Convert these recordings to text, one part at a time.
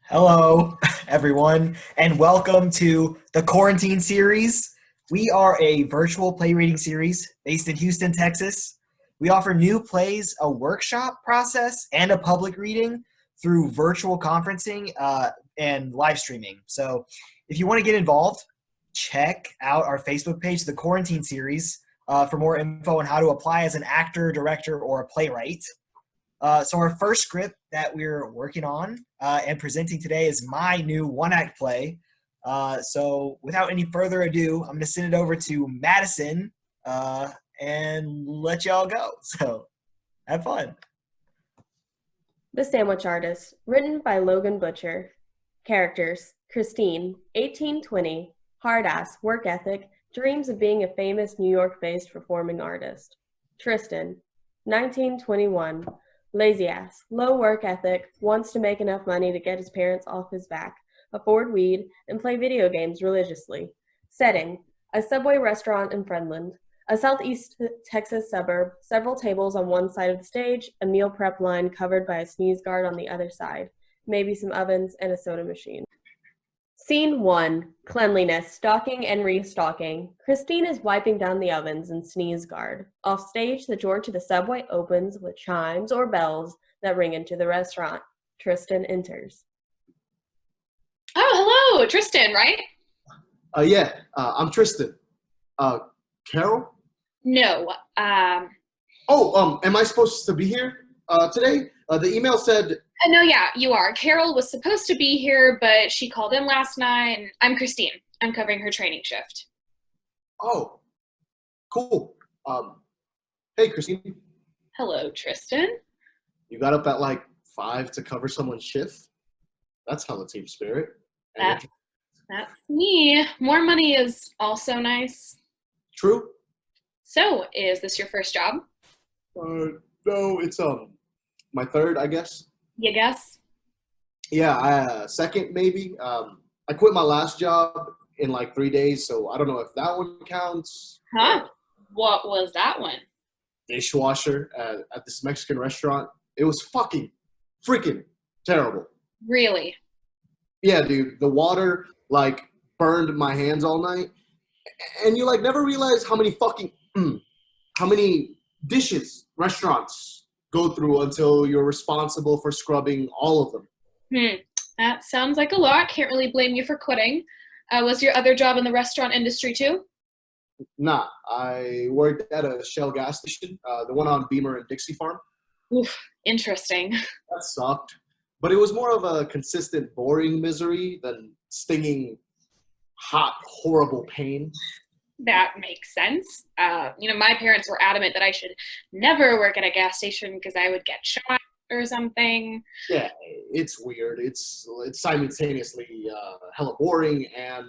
Hello, everyone, and welcome to the Quarantine Series. We are a virtual play reading series based in Houston, Texas. We offer new plays, a workshop process, and a public reading through virtual conferencing and live streaming. So if you want to get involved, check out our Facebook page, the Quarantine Series, for more info on how to apply as an actor, director, or a playwright. So our first script that we're working on and presenting today is my new one-act play. So without any further ado, I'm going to send it over to Madison and let y'all go. So have fun. The Sandwich Artist, written by Logan Butcher. Characters: Christine, 1820, hard-ass, work ethic, dreams of being a famous New York-based performing artist. Tristan, 1921, lazy ass, low work ethic, wants to make enough money to get his parents off his back, afford weed, and play video games religiously. Setting: a Subway restaurant in Friendland, a southeast Texas suburb, several tables on one side of the stage, a meal prep line covered by a sneeze guard on the other side, maybe some ovens and a soda machine. Scene 1. Cleanliness, stocking and restocking. Christine is wiping down the ovens and sneeze guard. Off stage, the door to the subway opens with chimes or bells that ring into the restaurant. Tristan enters. Oh, hello, Tristan, right? I'm Tristan. Carol? No. Am I supposed to be here today? The email said... No, yeah, you are. Carol was supposed to be here, but she called in last night. And I'm Christine. I'm covering her training shift. Oh, cool. Hey, Christine. Hello, Tristan. You got up at like 5 to cover someone's shift? That's hella team spirit. That's me. More money is also nice. True. So, is this your first job? No, it's my third, I guess. You guess? Yeah, second maybe. I quit my last job in like 3 days, so I don't know if that one counts. Huh? What was that one? Dishwasher at this Mexican restaurant. It was freaking terrible. Really? Yeah, dude. The water like burned my hands all night, and you like never realize how many dishes restaurants go through until you're responsible for scrubbing all of them. That sounds like a lot. Can't really blame you for quitting. Was your other job in the restaurant industry too? Nah, I worked at a Shell gas station, the one on Beamer and Dixie Farm. Oof, interesting. That sucked. But it was more of a consistent, boring misery than stinging, hot, horrible pain. That makes sense. My parents were adamant that I should never work at a gas station because I would get shot or something. Yeah, it's weird. It's simultaneously hella boring and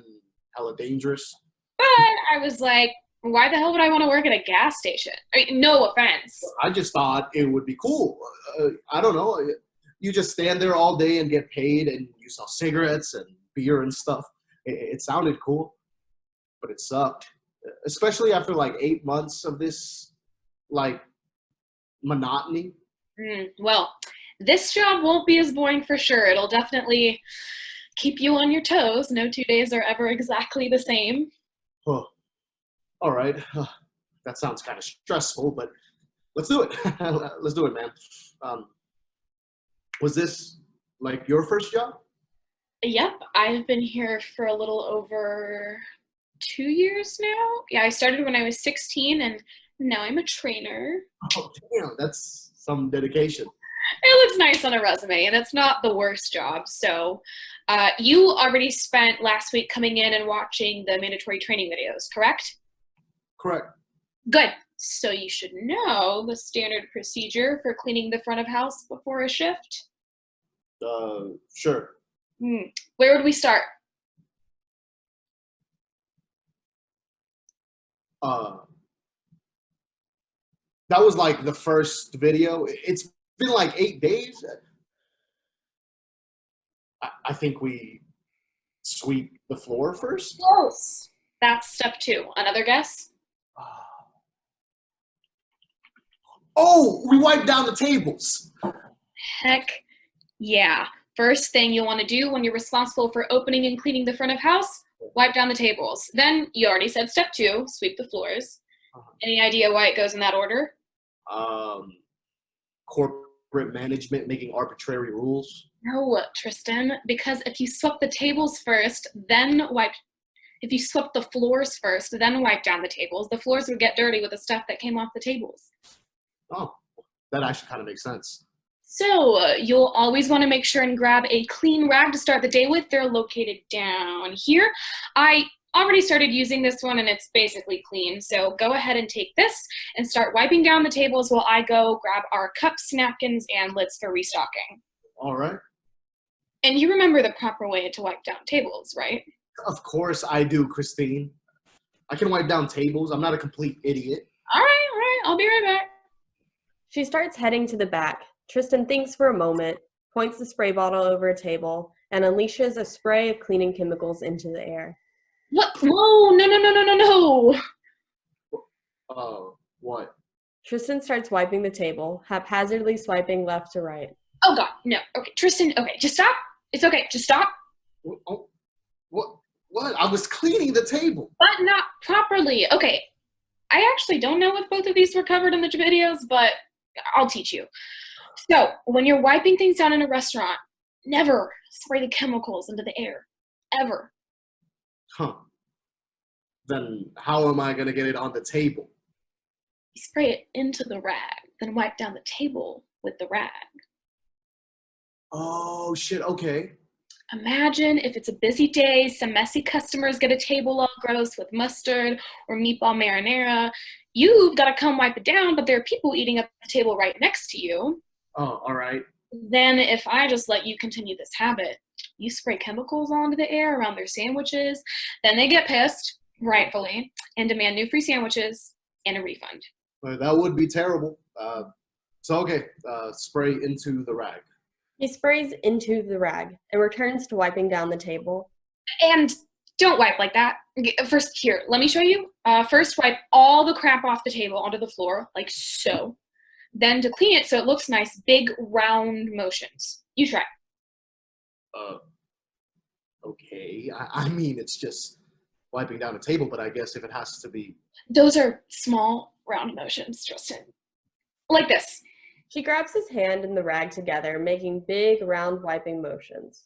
hella dangerous. But I was like, why the hell would I want to work at a gas station? I mean, no offense. I just thought it would be cool. I don't know. You just stand there all day and get paid, and you sell cigarettes and beer and stuff. It sounded cool, but it sucked. Especially after like 8 months of this, like, monotony. Well, this job won't be as boring for sure. It'll definitely keep you on your toes. No 2 days are ever exactly the same. Oh, all right. That sounds kind of stressful, but let's do it. Let's do it, man. Was this like your first job? Yep, I've been here for a little over 2 years now. Yeah, I started when I was 16, and now I'm a trainer. Oh, damn, that's some dedication. It looks nice on a resume, and it's not the worst job. So you already spent last week coming in and watching the mandatory training videos, correct? Correct. Good. So you should know the standard procedure for cleaning the front of house before a shift. Sure. Where would we start? That was like the first video. It's been like 8 days. I think we sweep the floor first. Close. That's step 2. Another guess? Oh, we wipe down the tables. Heck yeah. First thing you'll want to do when you're responsible for opening and cleaning the front of house, wipe down the tables. Then you already said step 2, sweep the floors. Any idea why it goes in that order? Corporate management making arbitrary rules. No, Tristan, because if you swept the tables first, if you swept the floors first, then wipe down the tables, the floors would get dirty with the stuff that came off the tables. Oh, that actually kind of makes sense. So you'll always want to make sure and grab a clean rag to start the day with. They're located down here. I already started using this one and it's basically clean. So go ahead and take this and start wiping down the tables while I go grab our cups, napkins, and lids for restocking. All right. And you remember the proper way to wipe down tables, right? Of course I do, Christine. I can wipe down tables. I'm not a complete idiot. All right. I'll be right back. She starts heading to the back. Tristan thinks for a moment, points the spray bottle over a table, and unleashes a spray of cleaning chemicals into the air. What? Whoa, no. What? Tristan starts wiping the table, haphazardly swiping left to right. Oh, God, no. Okay, Tristan, okay, just stop. It's okay, just stop. Oh, what? I was cleaning the table. But not properly. Okay, I actually don't know if both of these were covered in the videos, but I'll teach you. So, when you're wiping things down in a restaurant, never spray the chemicals into the air. Ever. Huh. Then how am I going to get it on the table? You spray it into the rag, then wipe down the table with the rag. Oh, shit, okay. Imagine if it's a busy day, some messy customers get a table all gross with mustard or meatball marinara. You've got to come wipe it down, but there are people eating at the table right next to you. Oh, all right. Then if I just let you continue this habit, you spray chemicals onto the air around their sandwiches, then they get pissed, rightfully, and demand new free sandwiches and a refund. Well, that would be terrible. Okay, spray into the rag. He sprays into the rag and returns to wiping down the table. And don't wipe like that. First, here, let me show you. First, wipe all the crap off the table onto the floor, like so. Then to clean it so it looks nice, big round motions. You try. Okay. I mean, it's just wiping down a table, but I guess if it has to be... Those are small round motions, Tristan. Like this. She grabs his hand and the rag together, making big round wiping motions.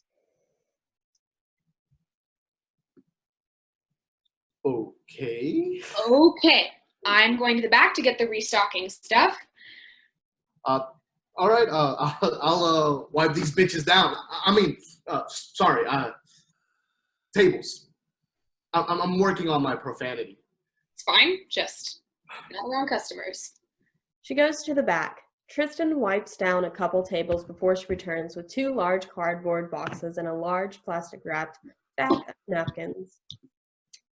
Okay. Okay. I'm going to the back to get the restocking stuff. All right. I'll wipe these bitches down. Sorry. Tables. I'm working on my profanity. It's fine. Just not around customers. She goes to the back. Tristan wipes down a couple tables before she returns with 2 large cardboard boxes and a large plastic-wrapped bag of napkins.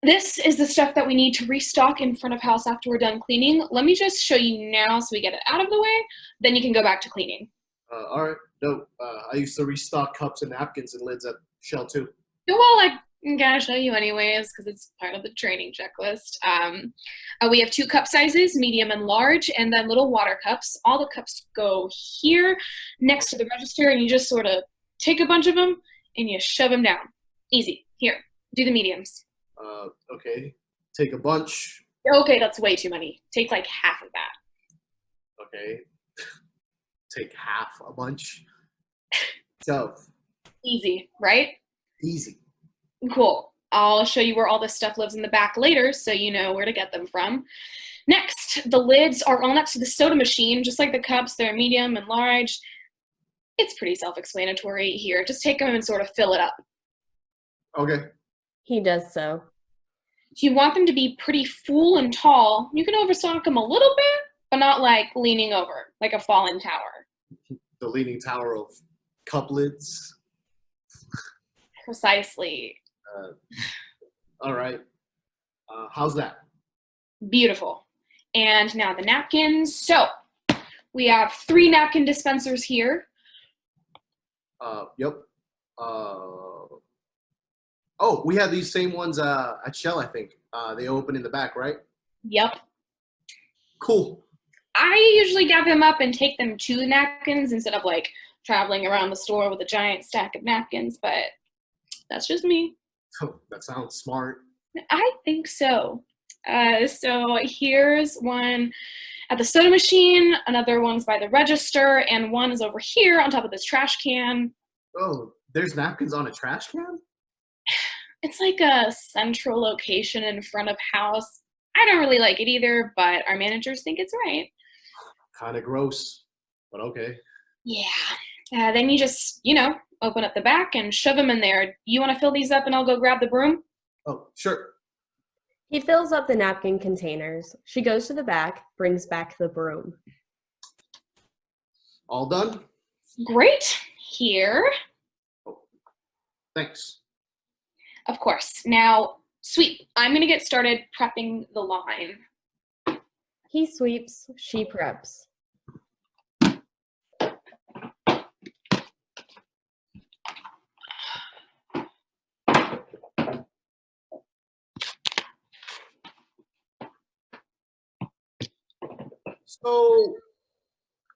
This is the stuff that we need to restock in front of house after we're done cleaning. Let me just show you now so we get it out of the way. Then you can go back to cleaning. All right. No, I used to restock cups and napkins and lids at Shell too. Well, I gotta show you anyways because it's part of the training checklist. We have 2 cup sizes, medium and large, and then little water cups. All the cups go here next to the register, and you just sort of take a bunch of them and you shove them down. Easy. Here, do the mediums. Okay. Take a bunch. Okay, that's way too many. Take like half of that. Okay. Take half a bunch. So. Easy, right? Easy. Cool. I'll show you where all this stuff lives in the back later so you know where to get them from. Next, the lids are all next to the soda machine, just like the cups. They're medium and large. It's pretty self-explanatory here. Just take them and sort of fill it up. Okay. He does so. If you want them to be pretty full and tall, you can overstock them a little bit, but not like leaning over, like a fallen tower. The leaning tower of cup lids. Precisely. All right. How's that? Beautiful. And now the napkins. So we have 3 napkin dispensers here. Yep. Oh, we have these same ones at Shell, I think. They open in the back, right? Yep. Cool. I usually gather them up and take them to the napkins instead of like traveling around the store with a giant stack of napkins, but that's just me. Oh, that sounds smart. I think so. So here's one at the soda machine, another one's by the register, and one is over here on top of this trash can. Oh, there's napkins on a trash can? It's like a central location in front of house. I don't really like it either, but our managers think it's right. Kind of gross, but okay. Yeah. Then you just, open up the back and shove them in there. You want to fill these up and I'll go grab the broom? Oh, sure. He fills up the napkin containers. She goes to the back, brings back the broom. All done? Great. Here. Oh, thanks. Of course. Now, sweep. I'm going to get started prepping the line. He sweeps, she preps. So,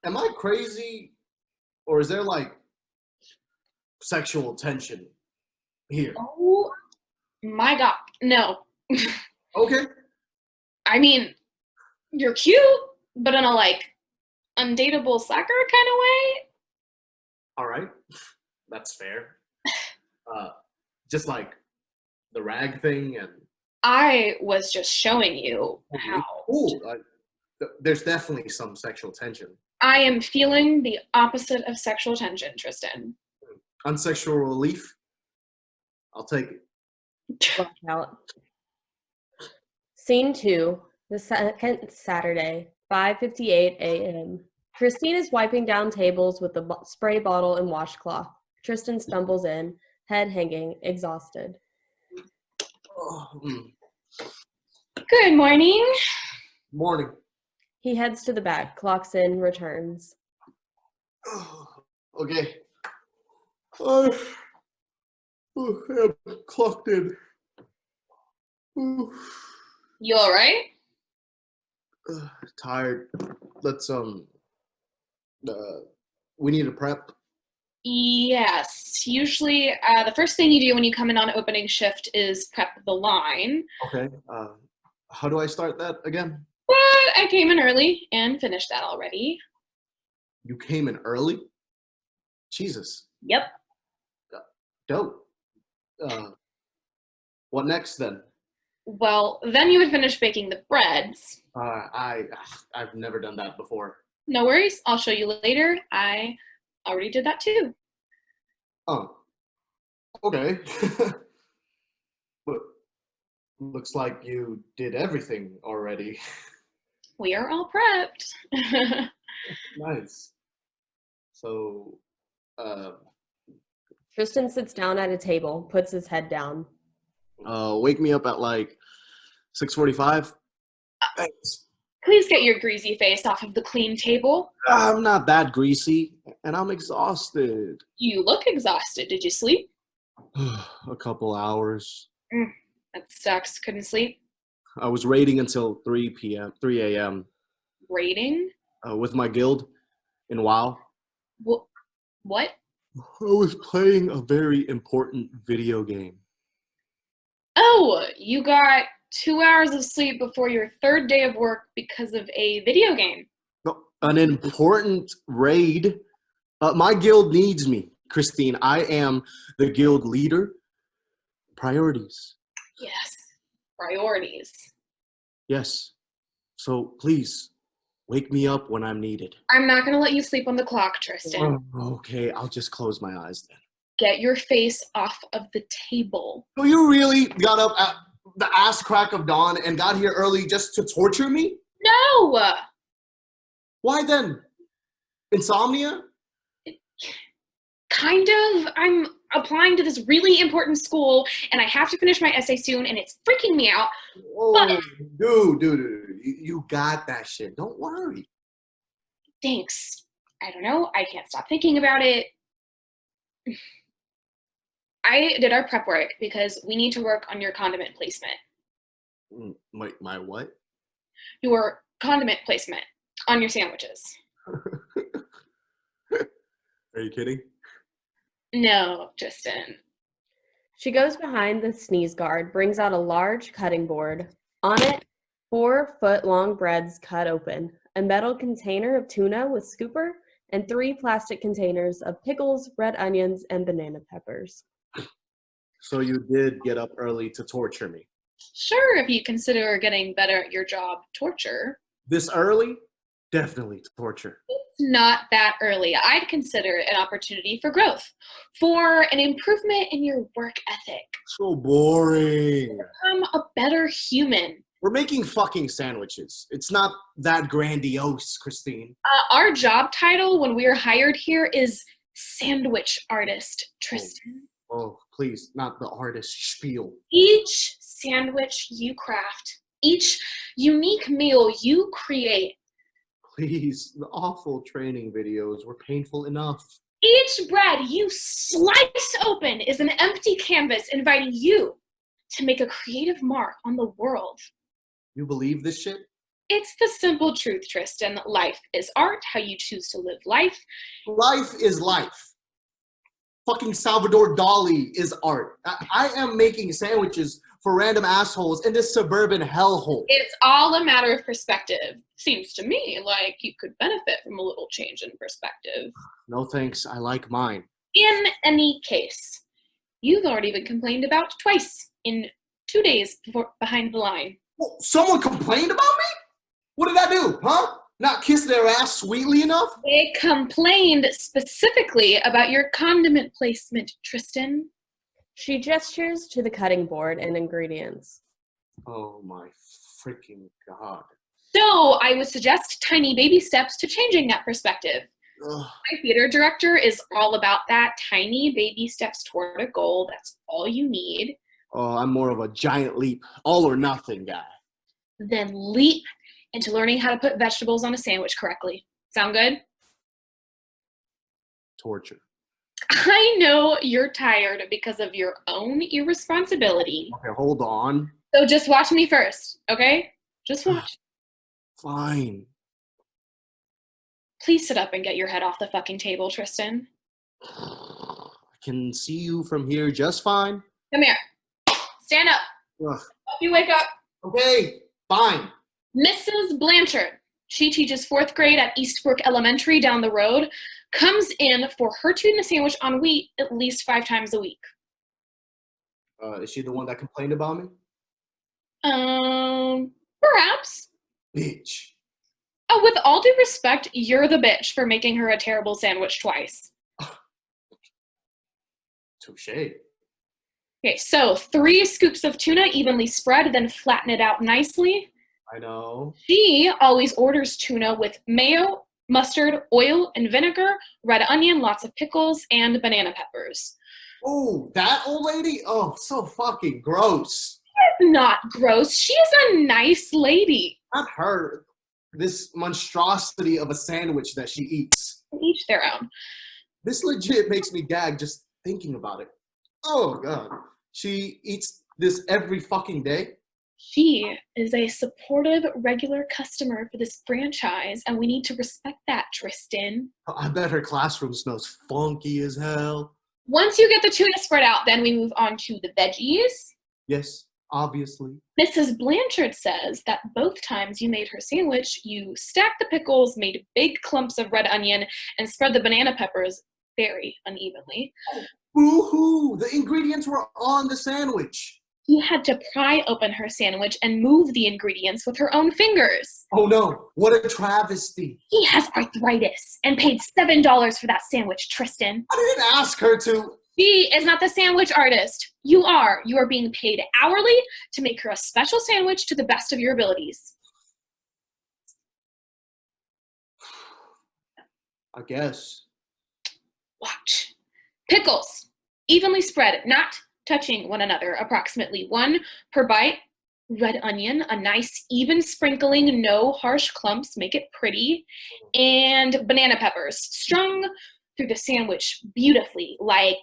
am I crazy, or is there like sexual tension here? Oh my God. No. Okay. I mean, you're cute, but in a undateable slacker kind of way. All right. That's fair. Just like the rag thing and. I was just showing you how. Ooh, there's definitely some sexual tension. I am feeling the opposite of sexual tension, Tristan. Unsexual relief? I'll take it. Out. Scene 2, the second Saturday, 5:58 a.m. Christine is wiping down tables with the spray bottle and washcloth. Tristan stumbles in, head hanging, exhausted. Good morning. Morning. He heads to the back, clocks in, returns. Okay. I am clocked in. You all right? Tired. Let's we need to prep. Yes. Usually, the first thing you do when you come in on opening shift is prep the line. Okay. How do I start that again? But I came in early and finished that already. You came in early? Jesus. Yep. Dope. What next then? Well, then you would finish baking the breads. I've never done that before. No worries. I'll show you later. I already did that too. Oh. Okay. But looks like you did everything already. We are all prepped. Nice. So, Tristan sits down at a table, puts his head down. wake me up at like 6:45. Thanks. Please get your greasy face off of the clean table. I'm not that greasy, and I'm exhausted. You look exhausted. Did you sleep? A couple hours. That sucks. Couldn't sleep? I was raiding until 3 a.m. Raiding? With my guild in WoW. What? I was playing a very important video game. Oh, you got 2 hours of sleep before your third day of work because of a video game. No, an important raid. My guild needs me, Christine. I am the guild leader. Priorities. Yes, priorities. Yes. So please, wake me up when I'm needed. I'm not going to let you sleep on the clock, Tristan. Okay, I'll just close my eyes then. Get your face off of the table. So you really got up at the ass crack of dawn and got here early just to torture me? No! Why then? Insomnia? Kind of. I'm applying to this really important school, and I have to finish my essay soon, and it's freaking me out. Oh, dude. You got that shit. Don't worry. Thanks. I don't know. I can't stop thinking about it. I did our prep work because we need to work on your condiment placement. My what? Your condiment placement on your sandwiches. Are you kidding? No, Tristan. She goes behind the sneeze guard, brings out a large cutting board. On it, 4-foot-long breads cut open, a metal container of tuna with scooper, and 3 plastic containers of pickles, red onions, and banana peppers. So you did get up early to torture me. Sure, if you consider getting better at your job, torture. This early? Definitely torture. It's not that early. I'd consider it an opportunity for growth, for an improvement in your work ethic. So boring. Become a better human. We're making fucking sandwiches. It's not that grandiose, Christine. Our job title when we were hired here is sandwich artist, Tristan. Oh, please, not the artist spiel. Each sandwich you craft, each unique meal you create, Please, the awful training videos were painful enough. each bread you slice open is an empty canvas inviting you to make a creative mark on the world. You believe this shit? It's the simple truth, Tristan. Life is art, how you choose to live life. Life is life. Fucking Salvador Dali is art. I am making sandwiches for random assholes in this suburban hellhole. It's all a matter of perspective. Seems to me like you could benefit from a little change in perspective. No thanks, I like mine. In any case, you've already been complained about twice in 2 days behind the line. Well, someone complained about me? What did I do, huh? Not kiss their ass sweetly enough? They complained specifically about your condiment placement, Tristan. She gestures to the cutting board and ingredients. Oh my freaking god. So I would suggest tiny baby steps to changing that perspective. Ugh. My theater director is all about that, tiny baby steps toward a goal. That's all you need. Oh, I'm more of a giant leap, all or nothing guy. Then leap into learning how to put vegetables on a sandwich correctly. Sound good? Torture. I know you're tired because of your own irresponsibility. Okay, hold on. So just watch me first, okay? Just watch. Fine. Please sit up and get your head off the fucking table, Tristan. I can see you from here just fine. Come here. Stand up. Ugh. Help you wake up. Okay, fine. Mrs. Blanchard. She teaches 4th grade at Eastbrook Elementary down the road. Comes in for her tuna sandwich on wheat at least 5 times a week. Is she the one that complained about me? Perhaps. Bitch. Oh, with all due respect, you're the bitch for making her a terrible sandwich twice. Touché. Okay, so 3 scoops of tuna evenly spread, then flatten it out nicely. I know. She always orders tuna with mayo, mustard, oil, and vinegar, red onion, lots of pickles, and banana peppers. Oh, that old lady? Oh, so fucking gross. Not gross. She is a nice lady. Not her. This monstrosity of a sandwich that she eats. Each their own. This legit makes me gag just thinking about it. Oh, God. She eats this every fucking day? She is a supportive, regular customer for this franchise, and we need to respect that, Tristan. I bet her classroom smells funky as hell. Once you get the tuna spread out, then we move on to the veggies. Yes, obviously. Mrs. Blanchard says that both times you made her sandwich, you stacked the pickles, made big clumps of red onion, and spread the banana peppers very unevenly. Boo-hoo! The ingredients were on the sandwich. He had to pry open her sandwich and move the ingredients with her own fingers. Oh no, what a travesty. He has arthritis and paid $7 for that sandwich, Tristan. I didn't ask her to. She is not the sandwich artist. You are. You are being paid hourly to make her a special sandwich to the best of your abilities. I guess. Watch. Pickles. Evenly spread, not touching one another, approximately 1 per bite. Red onion, a nice even sprinkling, no harsh clumps, make it pretty. And banana peppers, strung through the sandwich beautifully, like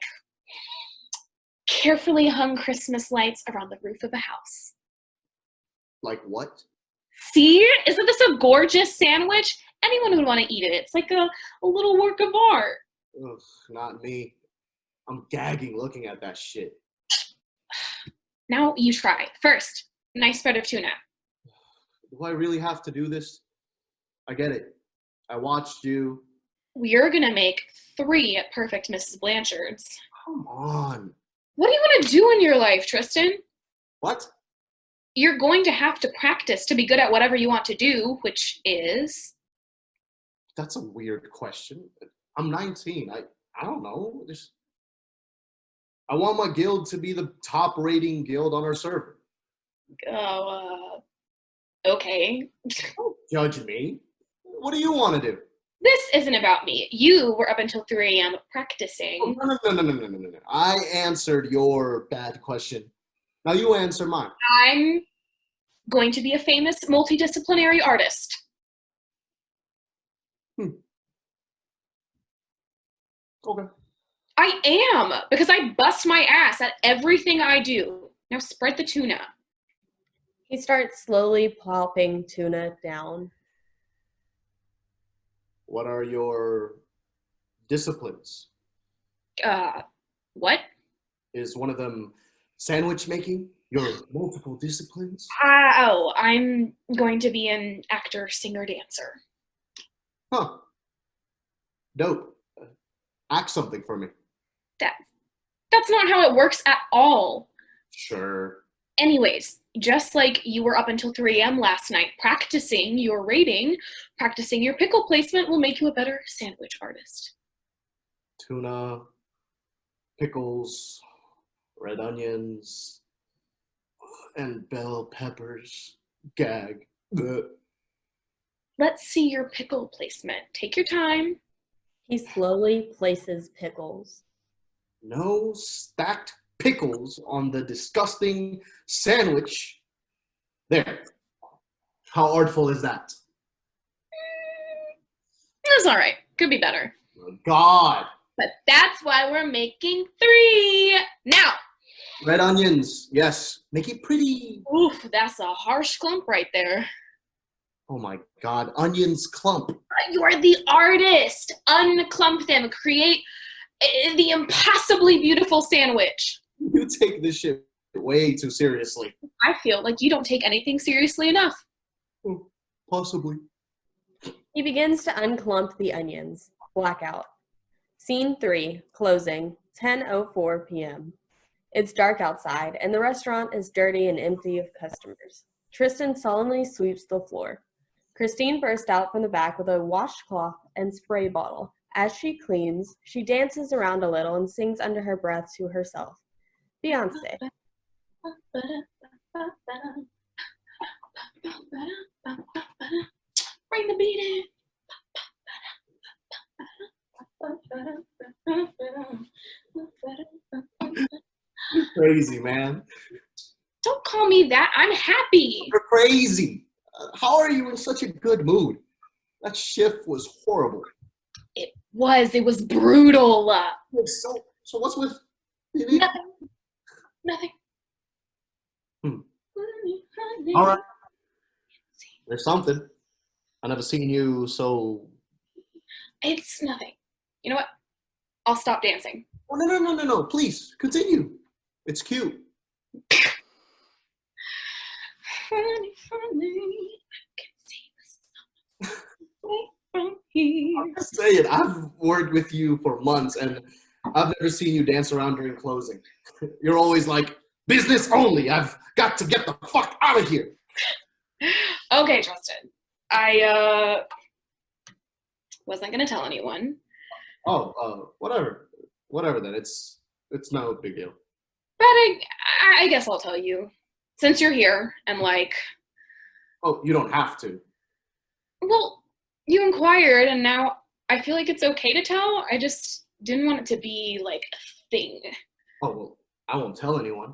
carefully hung Christmas lights around the roof of a house. Like what? See? Isn't this a gorgeous sandwich? Anyone would want to eat it. It's like a little work of art. Ugh, not me. I'm gagging looking at that shit. Now you try. First, nice spread of tuna. Do I really have to do this? I get it. I watched you. We're gonna make 3 perfect Mrs. Blanchards. Come on. What do you want to do in your life, Tristan? What? You're going to have to practice to be good at whatever you want to do, which is... That's a weird question. I'm 19. I don't know. I want my guild to be the top rating guild on our server. Okay. Don't judge me. What do you want to do? This isn't about me. You were up until 3 a.m. practicing. Oh, no. I answered your bad question. Now you answer mine. I'm going to be a famous multidisciplinary artist. Okay. I am, because I bust my ass at everything I do. Now spread the tuna. He starts slowly plopping tuna down. What are your disciplines? What? Is one of them sandwich making? Your multiple disciplines? I'm going to be an actor, singer, dancer. Huh. Dope. Act something for me. That's not how it works at all. Sure. Anyways, just like you were up until 3 a.m. last night practicing your rating, practicing your pickle placement will make you a better sandwich artist. Tuna, pickles, red onions, and bell peppers. Gag. Ugh. Let's see your pickle placement. Take your time. He slowly places pickles. No stacked pickles on the disgusting sandwich. There. How artful is that? That's all right. Could be better. Oh, God. But that's why we're making 3. Now. Red onions. Yes. Make it pretty. Oof, that's a harsh clump right there. Oh my God. Onions clump. You're the artist. Unclump them. Create the impossibly beautiful sandwich. You take this shit way too seriously. I feel like you don't take anything seriously enough. Oh, possibly. He begins to unclump the onions. Blackout. Scene 3, closing, 10:04 p.m. It's dark outside, and the restaurant is dirty and empty of customers. Tristan solemnly sweeps the floor. Christine bursts out from the back with a washcloth and spray bottle. As she cleans, she dances around a little and sings under her breath to herself. Beyonce. Bring the beat in. You're crazy, man. Don't call me that. I'm happy. You're crazy. How are you in such a good mood? That shift was horrible. It was brutal. So what's with... Nothing. All right. There's something. I've never seen you so... It's nothing. You know what? I'll stop dancing. Oh, no. Please, continue. It's cute. Funny, I can see the sun from here. I'm just saying, I've worked with you for months, and I've never seen you dance around during closing. You're always like, business only. I've got to get the fuck out of here. Okay, Tristan. I wasn't gonna tell anyone. Oh, whatever then. It's no big deal. But I guess I'll tell you. Since you're here and like... Oh, you don't have to. Well, you inquired and now I feel like it's okay to tell. I just didn't want it to be like a thing. Oh, well, I won't tell anyone.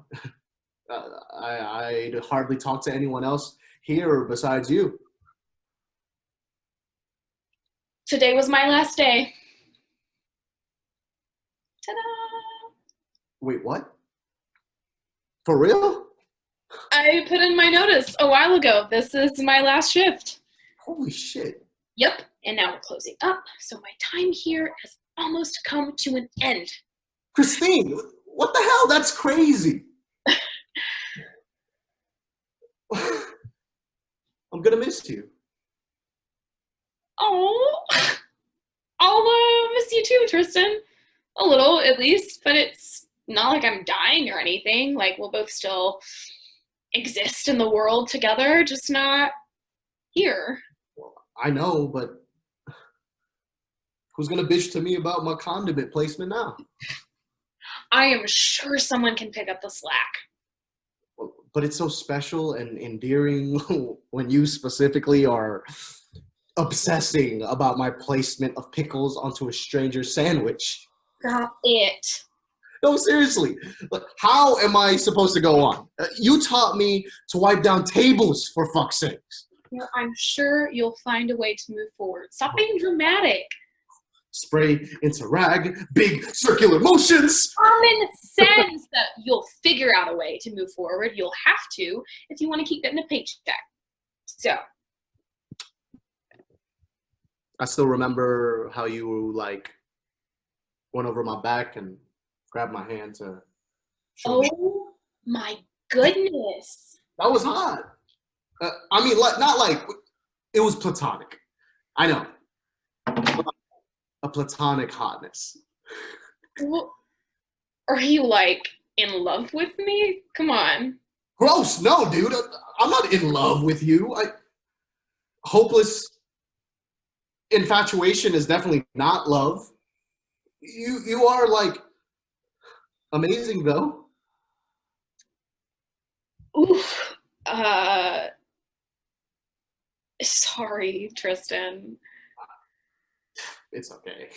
I'd hardly talk to anyone else here besides you. Today was my last day. Ta-da! Wait, what? For real? I put in my notice a while ago. This is my last shift. Holy shit. Yep. And now we're closing up. So my time here has almost come to an end. Christine, what the hell? That's crazy. I'm gonna miss you. Oh, I'll miss you too, Tristan. A little, at least, but it's not like I'm dying or anything. Like, we'll both still exist in the world together, just not here. Well, I know, but who's gonna bitch to me about my condiment placement now? I am sure someone can pick up the slack. Well, but it's so special and endearing when you specifically are obsessing about my placement of pickles onto a stranger's sandwich. Got it. No, seriously. Like, how am I supposed to go on? You taught me to wipe down tables, for fuck's sakes. Well, I'm sure you'll find a way to move forward. Stop being dramatic. Spray into rag, big circular motions. Common sense that you'll figure out a way to move forward. You'll have to if you want to keep getting a paycheck. So. I still remember how you, like, went over my back and grabbed my hand to show me. Oh my goodness. That was hot. I mean, not like, it was platonic. I know. A platonic hotness. Well, are you, like, in love with me? Come on. Gross. No, dude. I'm not in love with you. Hopeless infatuation is definitely not love. You are, like, amazing, though. Oof. Sorry, Tristan. It's okay.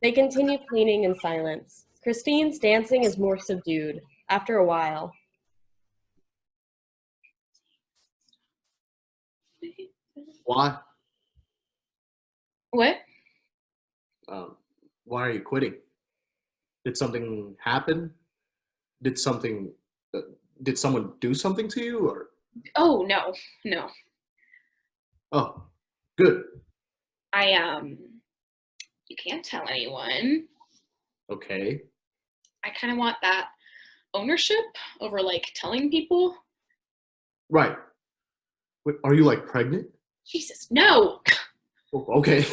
They continue cleaning in silence. Christine's dancing is more subdued after a while. Why? What? Why are you quitting? Did something happen? Did someone do something to you, or? Oh, no. Oh, good. You can't tell anyone. Okay. I kind of want that ownership over, like, telling people. Right. Wait, are you, like, pregnant? Jesus, no. Oh, okay.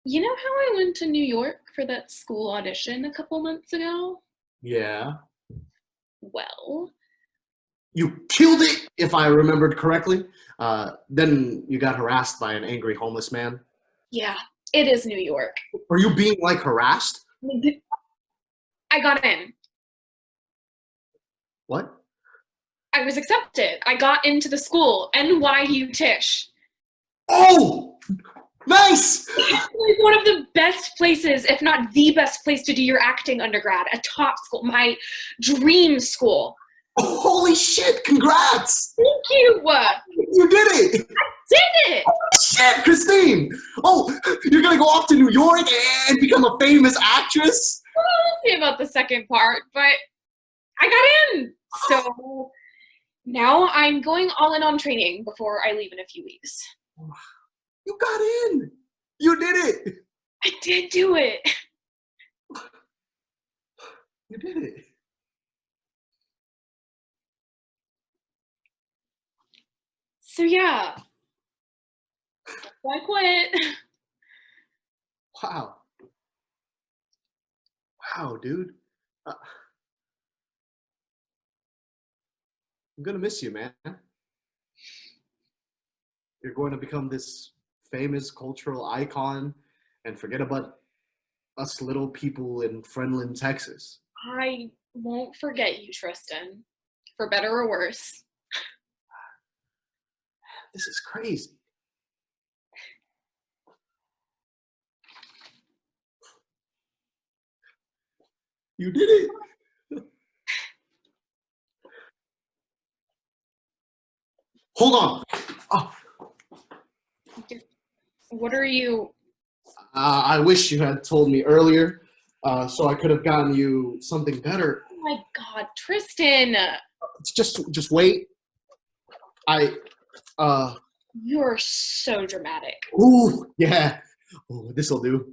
You know how I went to New York for that school audition a couple months ago? Yeah. Well, You killed it, if I remembered correctly. Then you got harassed by an angry homeless man. yeah, it is New York. Are you being, like, harassed? I got in. What? I was accepted. I got into the school. NYU Tisch. Oh! Nice! Like one of the best places, if not the best place to do your acting undergrad. A top school. My dream school. Oh, holy shit! Congrats! Thank you! You did it! Did it! Shit, Christine! Oh, you're gonna go off to New York and become a famous actress? We'll see about the second part, but I got in. So now I'm going all in on training before I leave in a few weeks. You got in! You did it! I did do it. You did it. So yeah, I quit. Wow. Wow, dude. I'm gonna miss you, man. You're going to become this famous cultural icon and forget about us little people in Friendland, Texas. I won't forget you, Tristan, for better or worse. This is crazy. You did it. Hold on. Oh, What are you? I wish you had told me earlier, so I could have gotten you something better. Oh my God, Tristan! Just wait. You're so dramatic. Ooh, yeah. Oh, this'll do.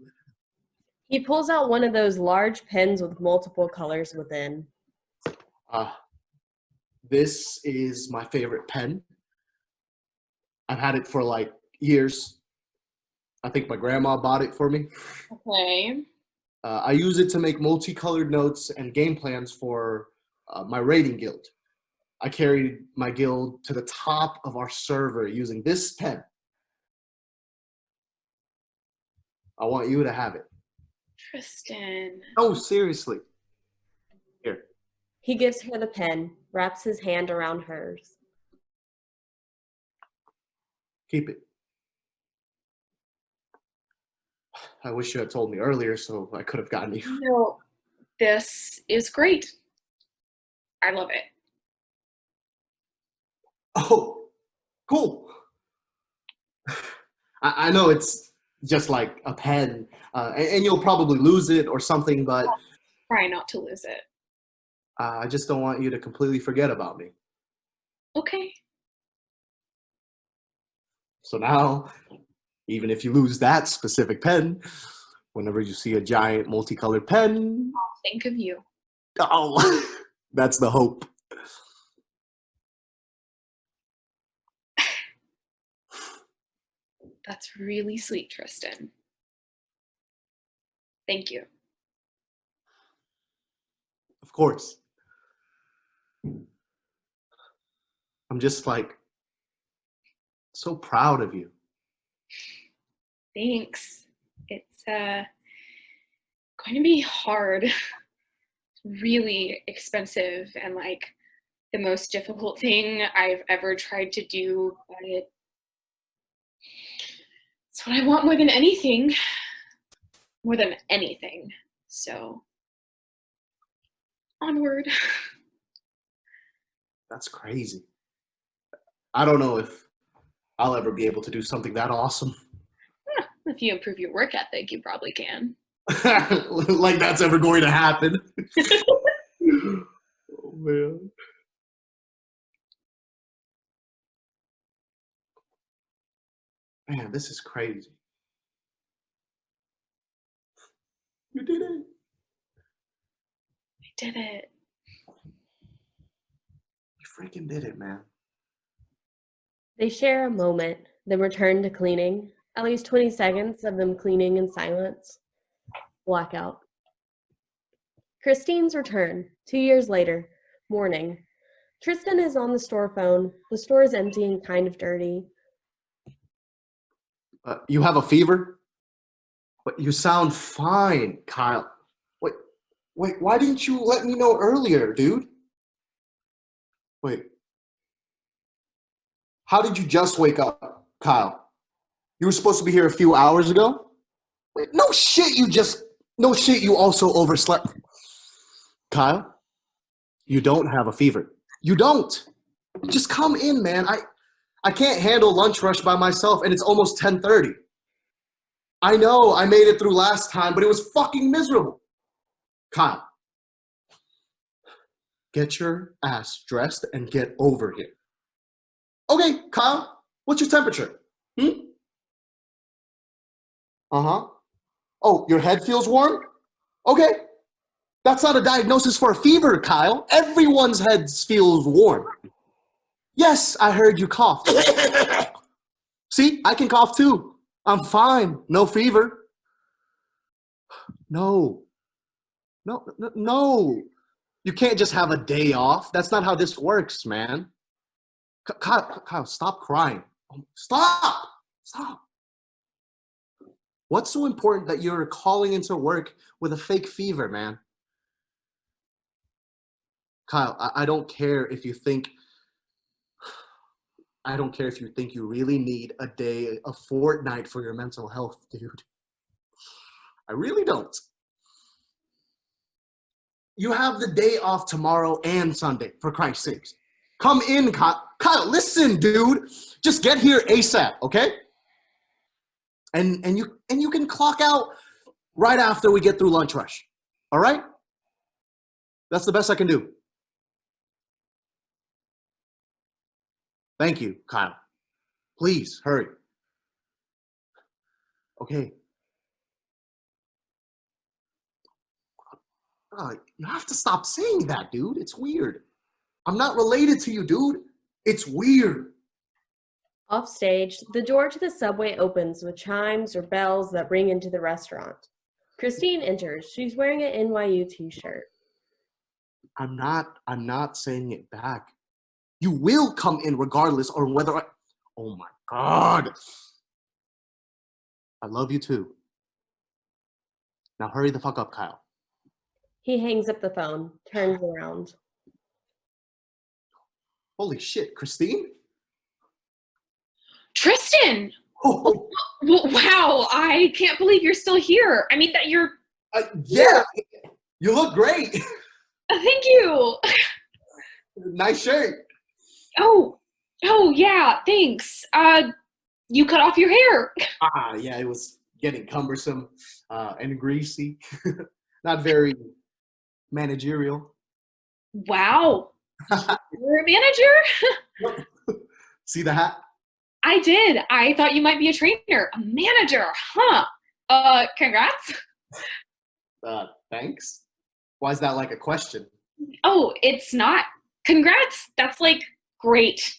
He pulls out one of those large pens with multiple colors within. This is my favorite pen. I've had it for like years. I think my grandma bought it for me. Okay. I use it to make multicolored notes and game plans for my raiding guild. I carried my guild to the top of our server using this pen. I want you to have it. Tristan. Oh, seriously. Here. He gives her the pen, wraps his hand around hers. Keep it. I wish you had told me earlier so I could have gotten you. No, this is great. I love it. Oh, cool. I know it's just like a pen, and you'll probably lose it or something, but Try not to lose it. I just don't want you to completely forget about me. Okay. So now, even if you lose that specific pen, whenever you see a giant multicolored pen, I'll think of you. oh, that's the hope. That's really sweet, Tristan. Thank you. Of course. I'm just like so proud of you. Thanks. It's going to be hard. Really expensive and like the most difficult thing I've ever tried to do, but it's what I want more than anything. More than anything. So onward. That's crazy. I don't know if I'll ever be able to do something that awesome. If you improve your work ethic, you probably can. Like that's ever going to happen. Oh, man. Man, this is crazy. You did it. I did it. You freaking did it, man. They share a moment, then return to cleaning. At least 20 seconds of them cleaning in silence. Blackout. Christine's return, 2 years later, morning. Tristan is on the store phone. The store is empty and kind of dirty. You have a fever? But you sound fine, Kyle. Wait, why didn't you let me know earlier, dude? Wait. How did you just wake up, Kyle? You were supposed to be here a few hours ago? Wait, no shit, you also overslept. Kyle, you don't have a fever. You don't. Just come in, man. I can't handle lunch rush by myself, and it's almost 10:30. I know I made it through last time, but it was fucking miserable. Kyle, get your ass dressed and get over here. Okay, Kyle, what's your temperature? Uh-huh. Oh, your head feels warm? Okay. That's not a diagnosis for a fever, Kyle. Everyone's head feels warm. Yes, I heard you cough. See, I can cough too. I'm fine. No fever. No. You can't just have a day off. That's not how this works, man. Kyle, stop crying. Stop. What's so important that you're calling into work with a fake fever, man? Kyle, I don't care if you think you really need a day, a fortnight for your mental health, dude. I really don't. You have the day off tomorrow and Sunday, for Christ's sakes. Come in, Kyle. Kyle, listen, dude. Just get here ASAP, okay? And you can clock out right after we get through lunch rush. All right? That's the best I can do. Thank you, Kyle. Please, hurry. Okay, You have to stop saying that, dude. It's weird. I'm not related to you, dude. It's weird. Offstage, the door to the subway opens with chimes or bells that ring into the restaurant. Christine enters. She's wearing an NYU t-shirt. I'm not saying it back. You will come in regardless or whether oh my God. I love you too. Now hurry the fuck up, Kyle. He hangs up the phone, turns around. Holy shit, Christine? Tristan! Oh, Wow, I can't believe you're still here. I mean, that you're. yeah, you look great. Thank you. Nice shirt. Oh, yeah, thanks. You cut off your hair. Yeah, it was getting cumbersome and greasy. Not very managerial. Wow. You're a manager? See the hat? I did. I thought you might be a trainer. A manager, huh? Congrats. Thanks. Why is that like a question? Oh, it's not. Congrats. That's like great.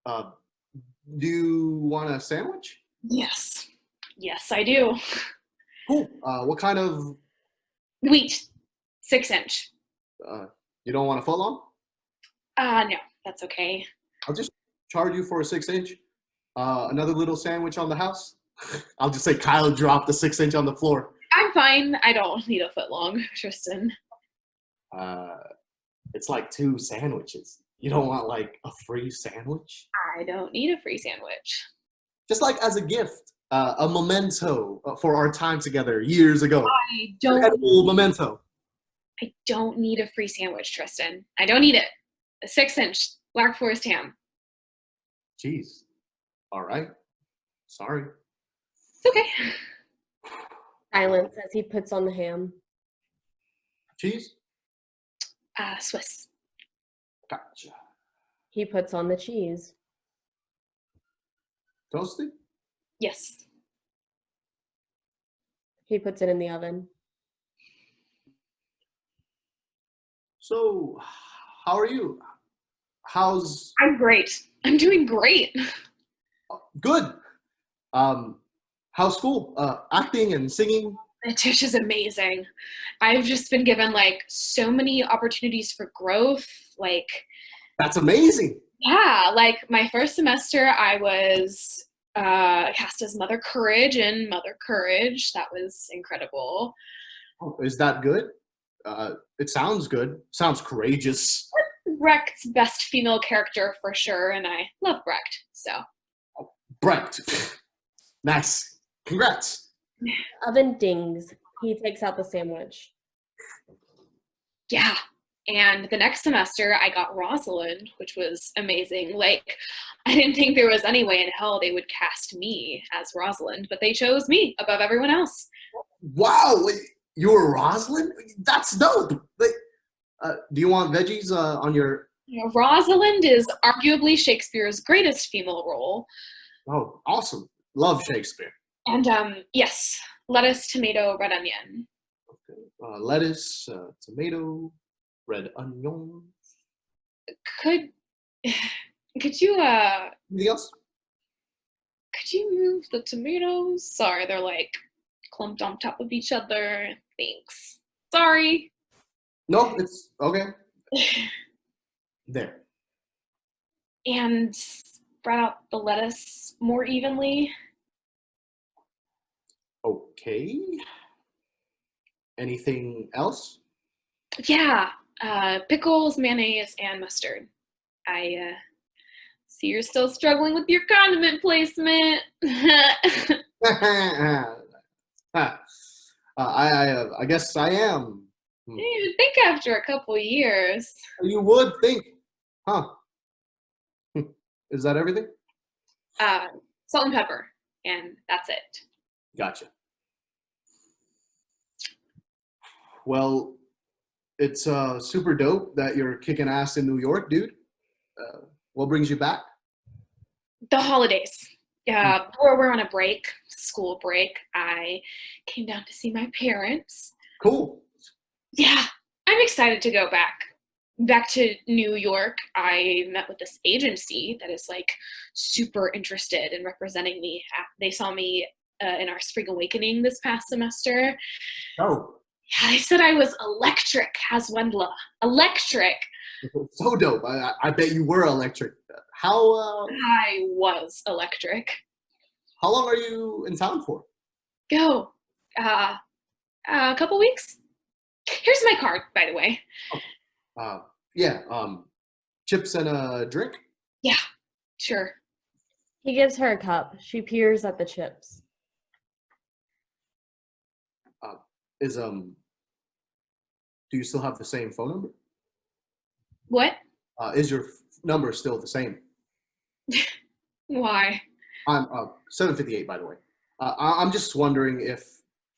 Do you want a sandwich? Yes. Yes, I do. Cool. What kind of? Wheat. 6-inch. You don't want a foot long? No, that's okay. I'll just charge you for a 6-inch. Another little sandwich on the house. I'll just say Kyle dropped the 6-inch on the floor. I'm fine. I don't need a foot long, Tristan. It's like 2 sandwiches. You don't want like a free sandwich? I don't need a free sandwich. Just like as a gift, a memento for our time together years ago. I don't. Edible memento. I don't need a free sandwich, Tristan. I don't need it. A 6-inch Black Forest ham. Jeez. All right. Sorry. It's okay. Silence as he puts on the ham. Cheese? Swiss. Gotcha. He puts on the cheese. Toasted? Yes. He puts it in the oven. So, how are you? How's I'm great. I'm doing great. good? How's school? Acting and singing? Tish is amazing. I've just been given like so many opportunities for growth. Like, That's amazing. yeah, like my first semester, I was cast as Mother Courage in Mother Courage. That was incredible. Oh, is that good? It sounds good. Sounds courageous. Brecht's best female character for sure, and I love Brecht. So Brecht. Nice. Congrats. Oven dings. He takes out the sandwich. yeah. And the next semester, I got Rosalind, which was amazing. Like, I didn't think there was any way in hell they would cast me as Rosalind, but they chose me above everyone else. Wow. You were Rosalind? That's dope. Do you want veggies on your... You know, Rosalind is arguably Shakespeare's greatest female role. Oh, awesome. Love Shakespeare. And yes, lettuce, tomato, red onion. Okay. Lettuce, tomato, red onion. Could you Anything else? could you move the tomatoes? Sorry, they're like clumped on top of each other. Thanks. Sorry. No, it's okay. There. And spread out the lettuce more evenly. Okay. Anything else? Yeah, pickles, mayonnaise, and mustard. I see you're still struggling with your condiment placement. I guess I am. You didn't even think after a couple years. You would think, huh? Is that everything? Salt and pepper, and that's it. Gotcha. Well, it's super dope that you're kicking ass in New York, dude. What brings you back? The holidays. Before we're on a break, school break, I came down to see my parents. Cool. Yeah, I'm excited to go back to New York. I met with this agency that is like super interested in representing me. They saw me in our Spring Awakening this past semester. Oh, Yeah, they said I was electric, has Wendla. Electric. so dope. I bet you were electric. How I was electric. how long are you in town for? Go. A couple weeks. Here's my card, by the way. Uh, yeah. Chips and a drink. Yeah, sure. He gives her a cup. She peers at the chips. Is Do you still have the same phone number? What? Is your number still the same? Why? I'm 758, by the way. I'm just wondering if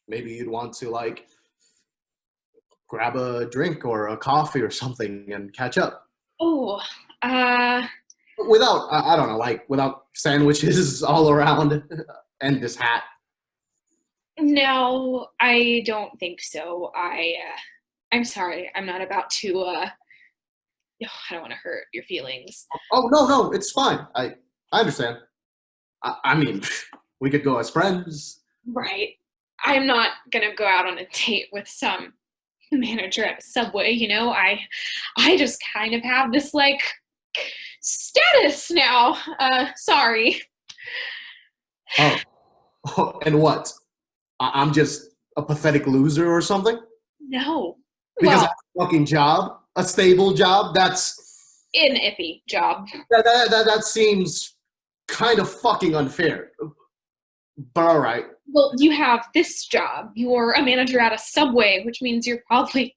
maybe you'd want to like grab a drink or a coffee or something and catch up. Oh, Without, I don't know, like without sandwiches all around and this hat. no, I don't think so. I'm sorry. I'm not about to, I don't want to hurt your feelings. Oh, no, it's fine. I understand. I mean, we could go as friends. Right. I'm not gonna go out on a date with some manager at a Subway, you know? I just kind of have this, like, status now. Sorry. Oh, and what? I'm just a pathetic loser or something? No. Because I Well, have a fucking job, a stable job, that's an iffy job. that seems kind of fucking unfair. But all right. Well, you have this job. You're a manager at a Subway, which means you're probably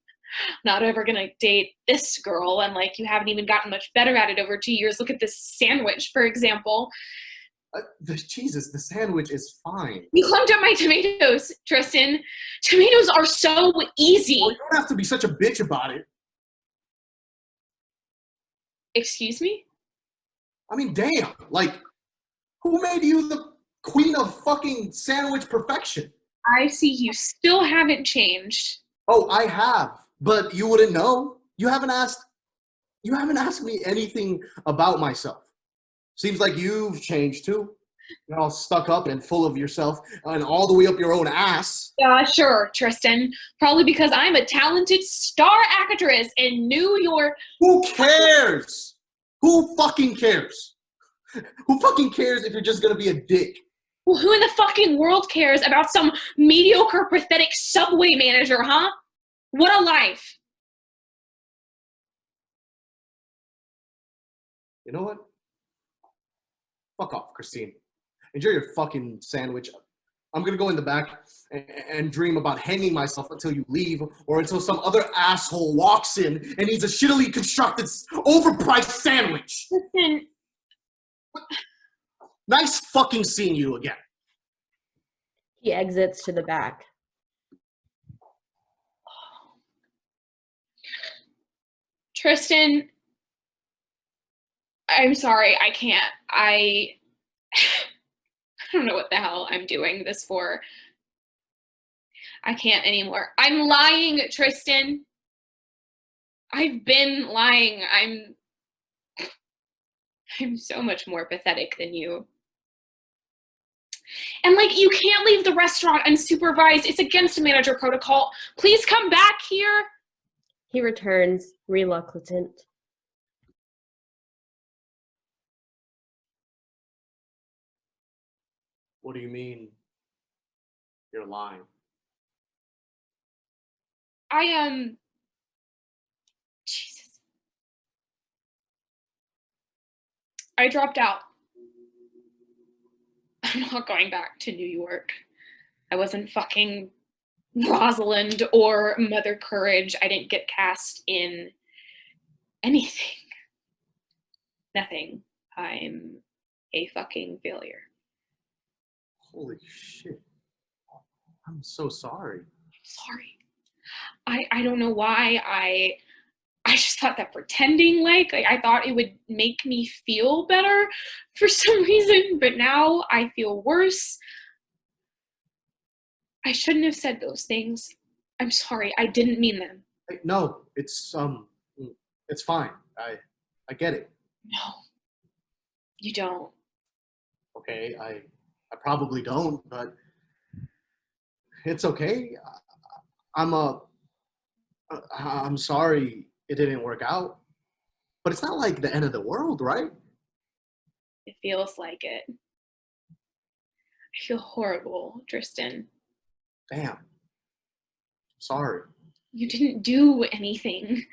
not ever gonna date this girl, and like you haven't even gotten much better at it over 2 years. Look at this sandwich, for example. Jesus, the sandwich is fine. You clumped up my tomatoes, Tristan. Tomatoes are so easy. Oh, you don't have to be such a bitch about it. Excuse me? I mean, damn. Like, who made you the queen of fucking sandwich perfection? I see you still haven't changed. Oh, I have, but you wouldn't know. You haven't asked me anything about myself. Seems like you've changed too. You're all stuck up and full of yourself and all the way up your own ass. Yeah, sure, Tristan. Probably because I'm a talented star actress in New York. Who cares? Who fucking cares? Who fucking cares if you're just gonna be a dick? Well, who in the fucking world cares about some mediocre, pathetic Subway manager, huh? What a life. You know what? Fuck off, Christine. Enjoy your fucking sandwich. I'm gonna go in the back and dream about hanging myself until you leave or until some other asshole walks in and eats a shittily constructed, overpriced sandwich. Listen, Nice fucking seeing you again. He exits to the back. Tristan, I'm sorry, I can't. I don't know what the hell I'm doing this for. I can't anymore. I'm lying, Tristan. I've been lying. I'm so much more pathetic than you. And like, you can't leave the restaurant unsupervised. It's against manager protocol. Please come back here. He returns, reluctant. What do you mean you're lying? Jesus. I dropped out. I'm not going back to New York. I wasn't fucking Rosalind or Mother Courage. I didn't get cast in anything. Nothing. I'm a fucking failure. Holy shit. I'm so sorry. Sorry. I don't know why. I just thought that pretending like I thought it would make me feel better for some reason, but now I feel worse. I shouldn't have said those things. I'm sorry. I didn't mean them. No, it's fine. I get it. No, you don't. Okay, I probably don't, but it's okay. I'm sorry it didn't work out, but it's not like the end of the world, right? It feels like it. I feel horrible, Tristan. Damn. Sorry. You didn't do anything.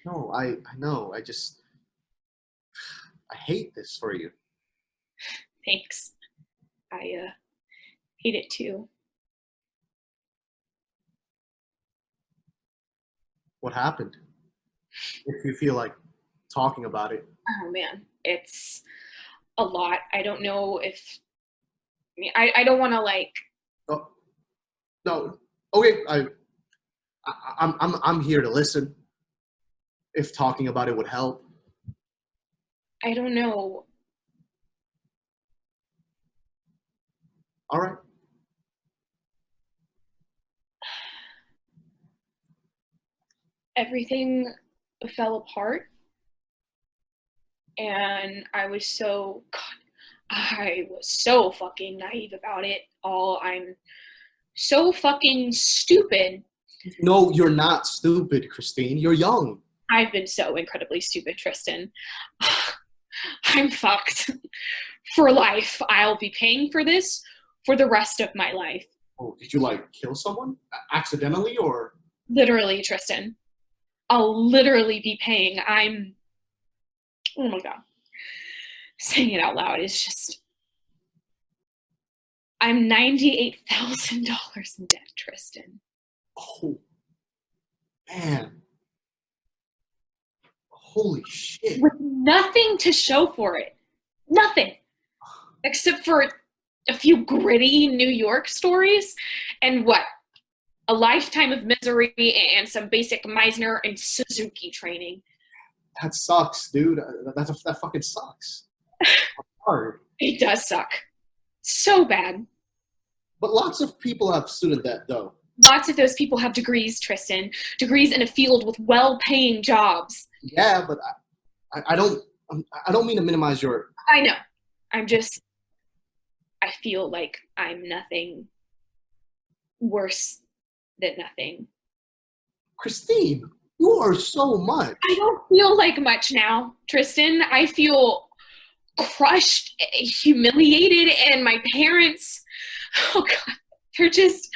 No, I know. I hate this for you. Thanks. I hate it too. What happened? If you feel like talking about it. Oh man, it's a lot. I don't know if I don't want to like. Oh, no. Okay, I'm here to listen. If talking about it would help. I don't know. All right. Everything fell apart, and I was so fucking naive about it all. I'm so fucking stupid. No, you're not stupid, Christine. You're young. I've been so incredibly stupid, Tristan. I'm fucked for life. I'll be paying for this for the rest of my life. Oh, did you like kill someone accidentally or? Literally, Tristan. I'll literally be paying. Oh my God. Saying it out loud is just, I'm $98,000 in debt, Tristan. Oh, man. Holy shit. With nothing to show for it. Nothing. Except for a few gritty New York stories and what? A lifetime of misery and some basic Meisner and Suzuki training. That sucks, dude. That fucking sucks. Hard. It does suck. So bad. But lots of people have student debt, though. Lots of those people have degrees, Tristan. Degrees in a field with well-paying jobs. Yeah, but I don't mean to minimize your. I know. I feel like I'm nothing worse than nothing. Christine, you are so much. I don't feel like much now, Tristan. I feel crushed, humiliated, and my parents, oh God, they're just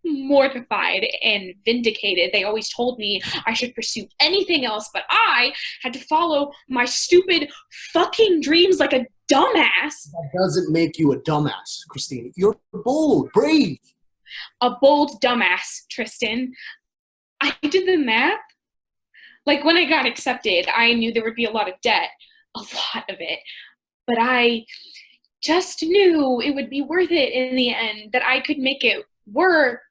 mortified and vindicated. They always told me I should pursue anything else, but I had to follow my stupid fucking dreams like a dumbass. That doesn't make you a dumbass, Christine. You're bold, brave. A bold dumbass, Tristan. I did the math. Like when I got accepted, I knew there would be a lot of debt, a lot of it. But I just knew it would be worth it in the end, that I could make it work.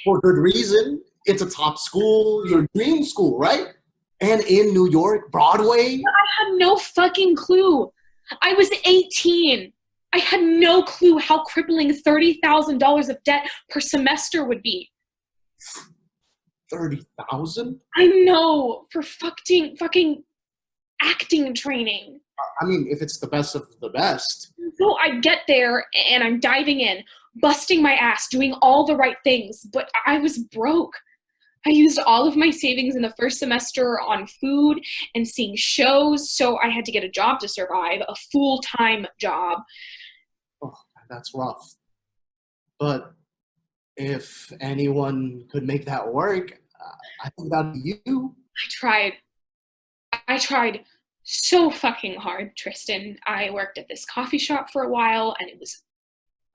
For good reason. It's a top school, your dream school, right? And in New York, Broadway. I had no fucking clue. I was 18. I had no clue how crippling $30,000 of debt per semester would be. 30,000? I know, for fucking acting training. I mean, if it's the best of the best. So I get there and I'm diving in, busting my ass, doing all the right things, but I was broke. I used all of my savings in the first semester on food and seeing shows, so I had to get a job to survive, a full-time job. Oh, that's rough. But if anyone could make that work, I think that'd be you. I tried so fucking hard, Tristan. I worked at this coffee shop for a while, and it was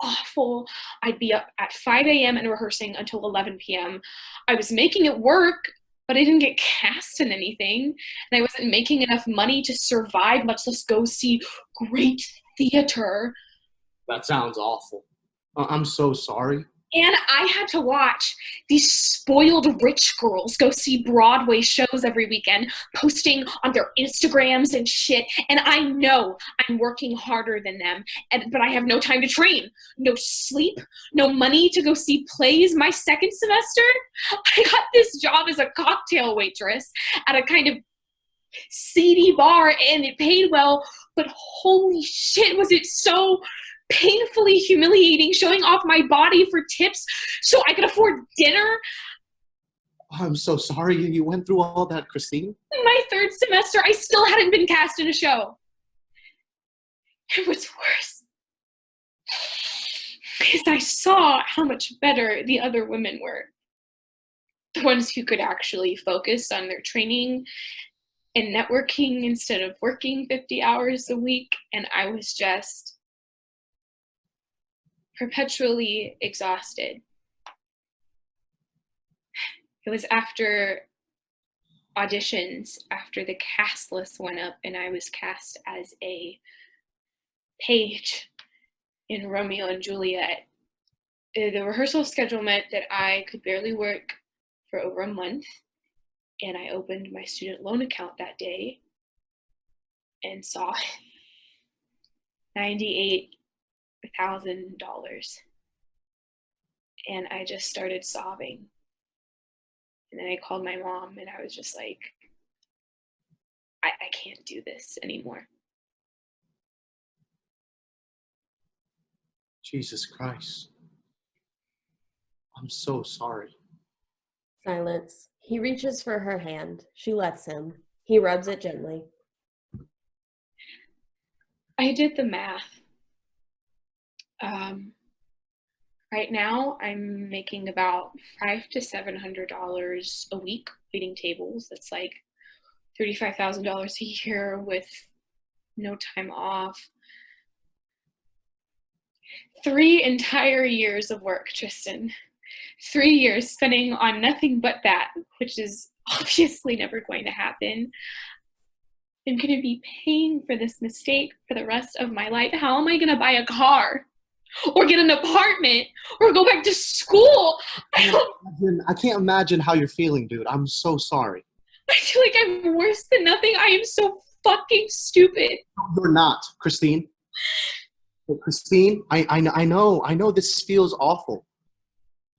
awful. I'd be up at 5 a.m. and rehearsing until 11 p.m. I was making it work, but I didn't get cast in anything, and I wasn't making enough money to survive, much less go see great theater. That sounds awful. I'm so sorry. And I had to watch these spoiled rich girls go see Broadway shows every weekend, posting on their Instagrams and shit. And I know I'm working harder than them, but I have no time to train, no sleep, no money to go see plays. My second semester, I got this job as a cocktail waitress at a kind of seedy bar, and it paid well, but holy shit, was it so painfully humiliating showing off my body for tips so I could afford dinner. I'm so sorry you went through all that, Christine. In my third semester, I still hadn't been cast in a show. And what's worse is I saw how much better the other women were. The ones who could actually focus on their training and networking instead of working 50 hours a week. And I was just perpetually exhausted. It was after auditions, after the cast list went up and I was cast as a page in Romeo and Juliet. The rehearsal schedule meant that I could barely work for over a month, and I opened my student loan account that day and saw $98,000. And I just started sobbing. And then I called my mom and I was just like, I can't do this anymore. Jesus Christ. I'm so sorry. Silence. He reaches for her hand. She lets him. He rubs it gently. I did the math. Right now, I'm making about $500 to $700 a week waiting tables. That's like $35,000 a year with no time off. 3 entire years of work, Tristan. 3 years spending on nothing but that, which is obviously never going to happen. I'm going to be paying for this mistake for the rest of my life. How am I going to buy a car? Or get an apartment? Or go back to school? I can't imagine how you're feeling, dude. I'm so sorry. I feel like I'm worse than nothing. I am so fucking stupid. You're not, Christine. But Christine, I know this feels awful.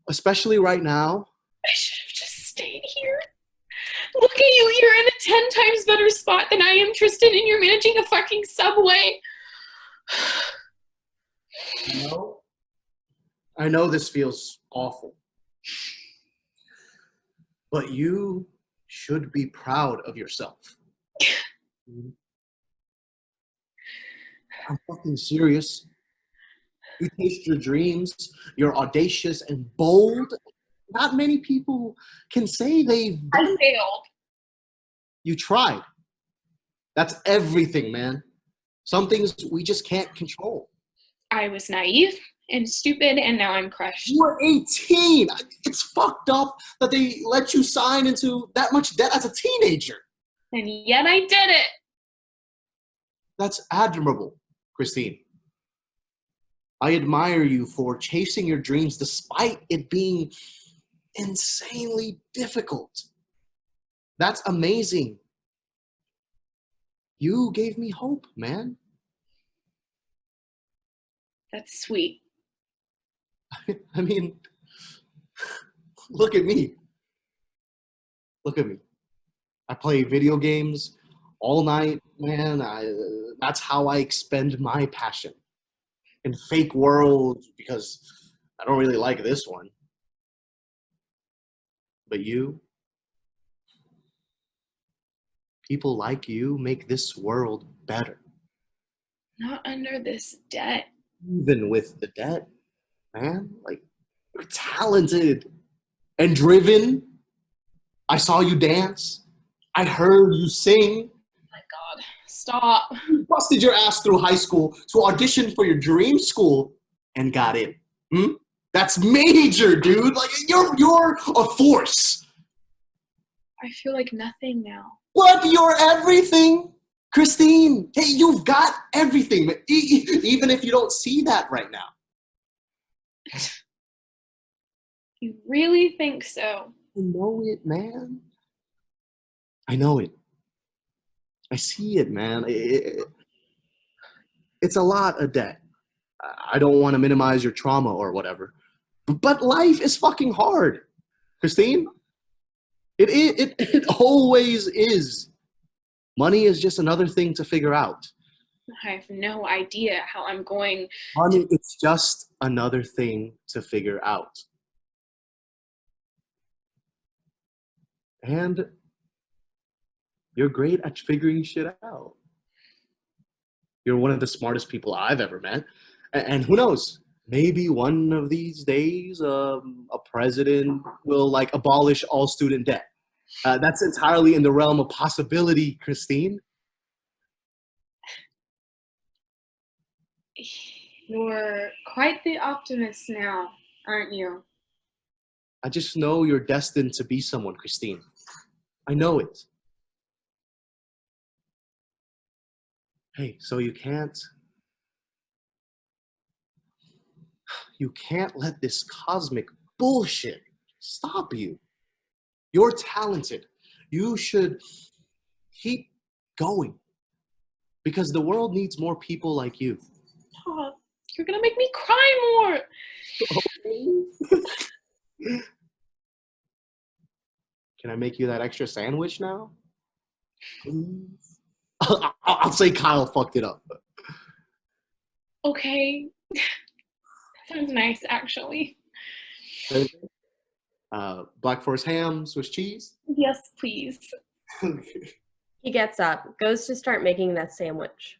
Especially right now. I should have just stayed here. Look at you, you're in a 10 times better spot than I am, Tristan, and you're managing a fucking Subway. I know this feels awful. But you should be proud of yourself. I'm fucking serious. You chased your dreams. You're audacious and bold. Not many people can say they've done it. I failed. You tried. That's everything, man. Some things we just can't control. I was naive and stupid, and now I'm crushed. You were 18. It's fucked up that they let you sign into that much debt as a teenager. And yet I did it. That's admirable, Christine. I admire you for chasing your dreams despite it being insanely difficult. That's amazing. You gave me hope, man. That's sweet. I mean, look at me. Look at me. I play video games all night, man. That's how I expend my passion. In fake worlds, because I don't really like this one. But you, people like you make this world better. Not under this debt. Even with the debt, man. Like, you're talented and driven. I saw you dance. I heard you sing. My God, stop. You busted your ass through high school to audition for your dream school and got in. That's major, dude. Like, you're a force. I feel like nothing now. But you're everything, Christine. Hey, you've got everything, even if you don't see that right now. You really think so? I know it, man. I know it. I see it, man. It's a lot of debt. I don't want to minimize your trauma or whatever. But life is fucking hard, Christine. It always is. Money is just another thing to figure out. I have no idea how I'm going. Money is just another thing to figure out. And you're great at figuring shit out. You're one of the smartest people I've ever met. And who knows? Maybe one of these days, a president will like abolish all student debt. That's entirely in the realm of possibility, Christine. You're quite the optimist now, aren't you? I just know you're destined to be someone, Christine. I know it. Hey, so you can't let this cosmic bullshit stop you. You're talented. You should keep going because the world needs more people like you. Oh, you're gonna make me cry more. Can I make you that extra sandwich now? Please? I'll say Kyle fucked it up. Okay. Sounds nice, actually. Black Forest ham, Swiss cheese. Yes, please. He gets up, goes to start making that sandwich.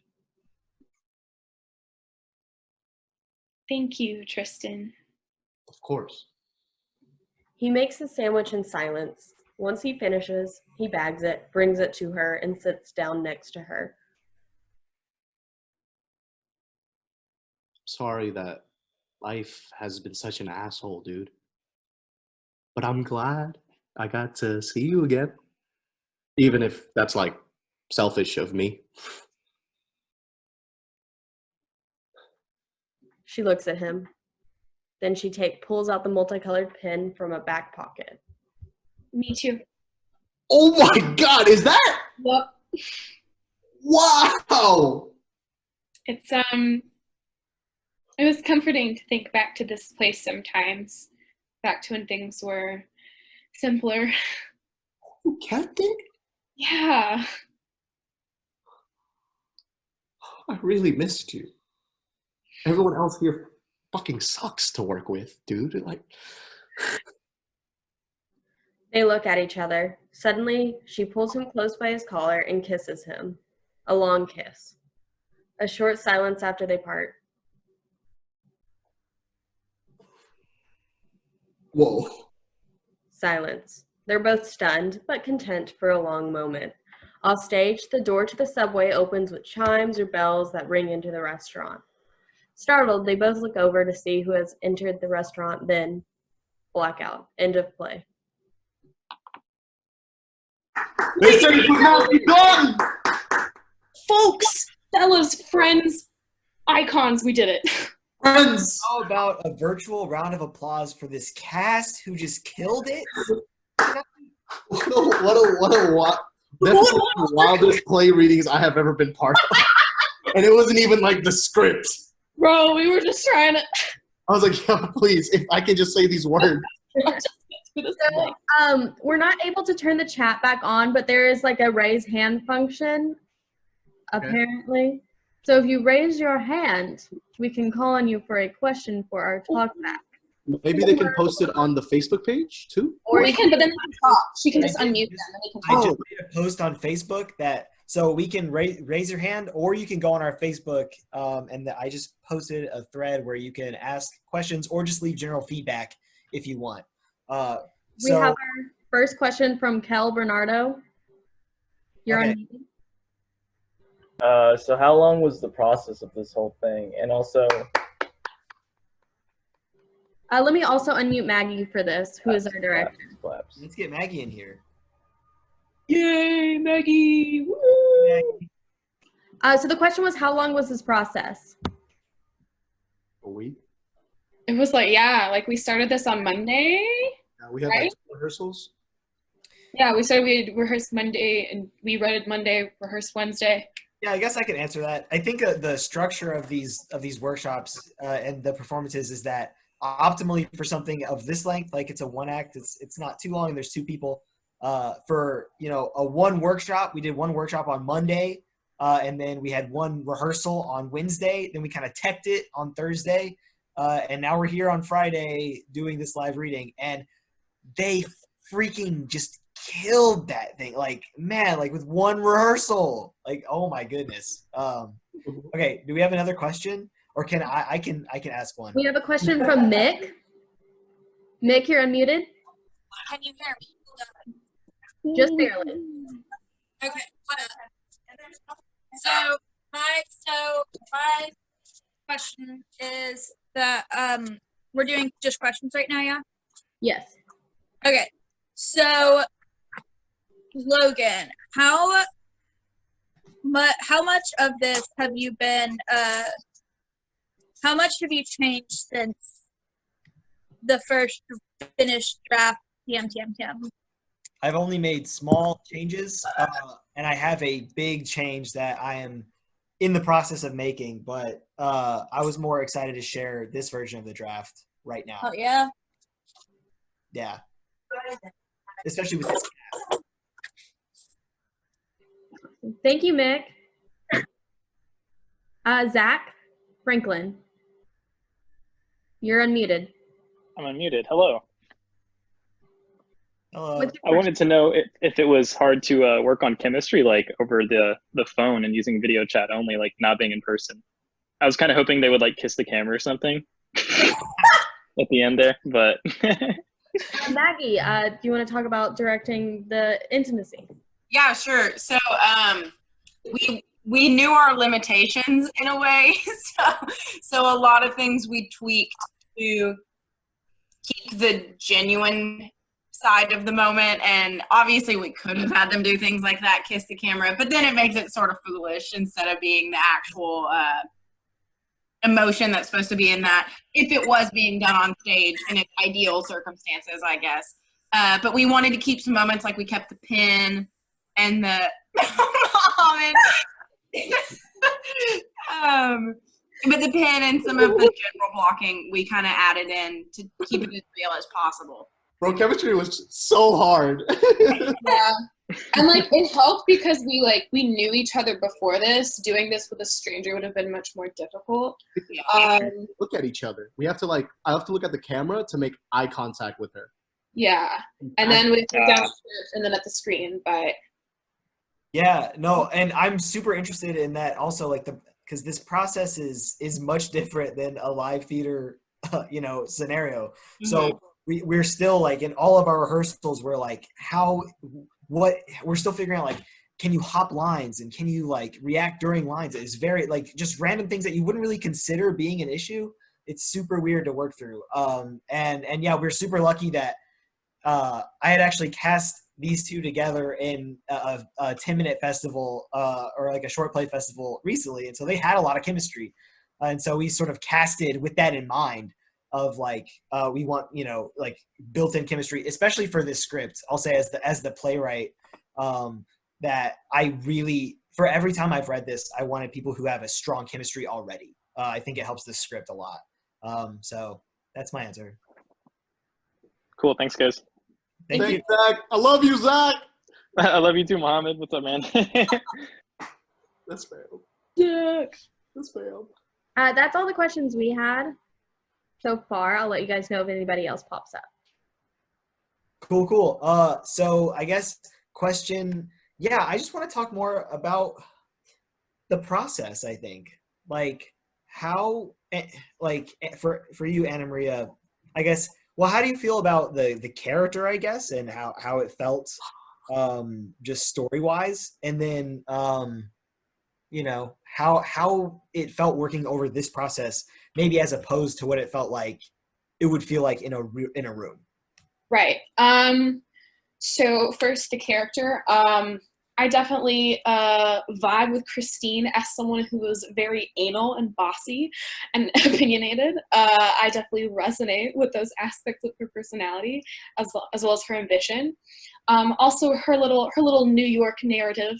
Thank you, Tristan. Of course. He makes the sandwich in silence. Once he finishes, he bags it, brings it to her, and sits down next to her. Sorry that life has been such an asshole, dude. But I'm glad I got to see you again. Even if that's like selfish of me. She looks at him. Then she pulls out the multicolored pen from a back pocket. Me too. Oh my god, is that? Yep. Wow! It was comforting to think back to this place sometimes. Back to when things were simpler. You kept it? Yeah. I really missed you. Everyone else here fucking sucks to work with, dude. Like, They look at each other. Suddenly, she pulls him close by his collar and kisses him. A long kiss. A short silence after they part. whoa. Silence. They're both stunned, but content for a long moment. Off stage, the door to the subway opens with chimes or bells that ring into the restaurant. Startled, they both look over to see who has entered the restaurant, then blackout. End of play. They said it would not be done! Folks, fellas, friends, icons, we did it. Friends! How about a virtual round of applause for this cast who just killed it? What a that's one of the wildest play readings I have ever been part of. And it wasn't even like the script. Bro, we were just trying to... I was like, yeah, please, if I can just say these words. We're not able to turn the chat back on, but there is like a raise hand function, apparently. So if you raise your hand, we can call on you for a question for our talkback. Maybe they can post it on the Facebook page too? Or we can, but then they can talk. She can just unmute them and they can I talk. just made a post on Facebook that so we can raise your hand, or you can go on our Facebook, and I just posted a thread where you can ask questions or just leave general feedback if you want. We have our first question from Kel Bernardo. You're Okay. on mute. So how long was the process of this whole thing? And also, Let me also unmute Maggie for this, who is our director. claps. Let's get Maggie in here. Yay, Maggie! Woo! Maggie. So the question was, how long was this process? A week? It was like, yeah, like we started this on Monday, We had right? like rehearsals. Yeah, we rehearsed Monday and we read Monday, rehearsed Wednesday. Yeah, I guess I could answer that. I think the structure of these workshops and the performances is that optimally for something of this length, like it's a one act, it's not too long. There's two people. For a one workshop, we did one workshop on Monday, and then we had one rehearsal on Wednesday. Then we kind of teched it on Thursday, and now we're here on Friday doing this live reading, and they freaking just killed that thing. Like, man, like with one rehearsal. Like, oh my goodness. Okay, do we have another question? Or can I can ask one? We have a question from Mick. Mick, you're unmuted. Can you hear me? Just barely. Okay. So my question is that we're doing just questions right now, yeah? Yes. Okay. So Logan, how much of this have you been how much have you changed since the first finished draft TM? I've only made small changes, and I have a big change that I am in the process of making, but I was more excited to share this version of the draft right now. Oh yeah. Yeah. Especially with this cast. Thank you, Mick. Zach Franklin, you're unmuted. I'm unmuted. Hello. Hello. I wanted to know if it was hard to work on chemistry, like over the phone and using video chat only, like not being in person. I was kind of hoping they would like kiss the camera or something at the end there, but. Maggie, do you want to talk about directing the intimacy? Yeah, sure. So we knew our limitations in a way, so a lot of things we tweaked to keep the genuine side of the moment, and obviously we could have had them do things like that, kiss the camera, but then it makes it sort of foolish instead of being the actual emotion that's supposed to be in that, if it was being done on stage in its ideal circumstances, I guess. But we wanted to keep some moments, like we kept the pin and the but the pin and some of the general blocking we kind of added in to keep it as real as possible. Bro, chemistry was so hard. Yeah. And like it helped because we knew each other before this. Doing this with a stranger would have been much more difficult. Look at each other. We have to I have to look at the camera to make eye contact with her. Yeah. And then we took down and then at the screen, but Yeah, no, and I'm super interested in that also, like because this process is much different than a live theater, scenario. Mm-hmm. So we're still like in all of our rehearsals, we're like, we're still figuring out, like, can you hop lines and can you like react during lines? It's very like just random things that you wouldn't really consider being an issue. It's super weird to work through. And yeah, we're super lucky that I had actually cast these two together in a 10-minute festival or like a short play festival recently. And so they had a lot of chemistry. And so we sort of casted with that in mind of like, we want, like built-in chemistry, especially for this script. I'll say as the playwright, that I really, for every time I've read this, I wanted people who have a strong chemistry already. I think it helps the script a lot. So that's my answer. Cool. Thanks, guys. Thank you, Zach. I love you, Zach. I love you too, Mohammed. What's up, man? That's failed. Yeah. That's failed. That's all the questions we had so far. I'll let you guys know if anybody else pops up. Cool. So I guess question, yeah, I just want to talk more about the process, I think. Like how, like for you, Anna Maria, I guess, well, how do you feel about the character, I guess, and how it felt just story-wise? And then, how it felt working over this process, maybe as opposed to what it felt like it would feel like in a room. Right. So first, the character. I definitely vibe with Christine as someone who is very anal and bossy and opinionated. I definitely resonate with those aspects of her personality as well as her ambition. Also, her little New York narrative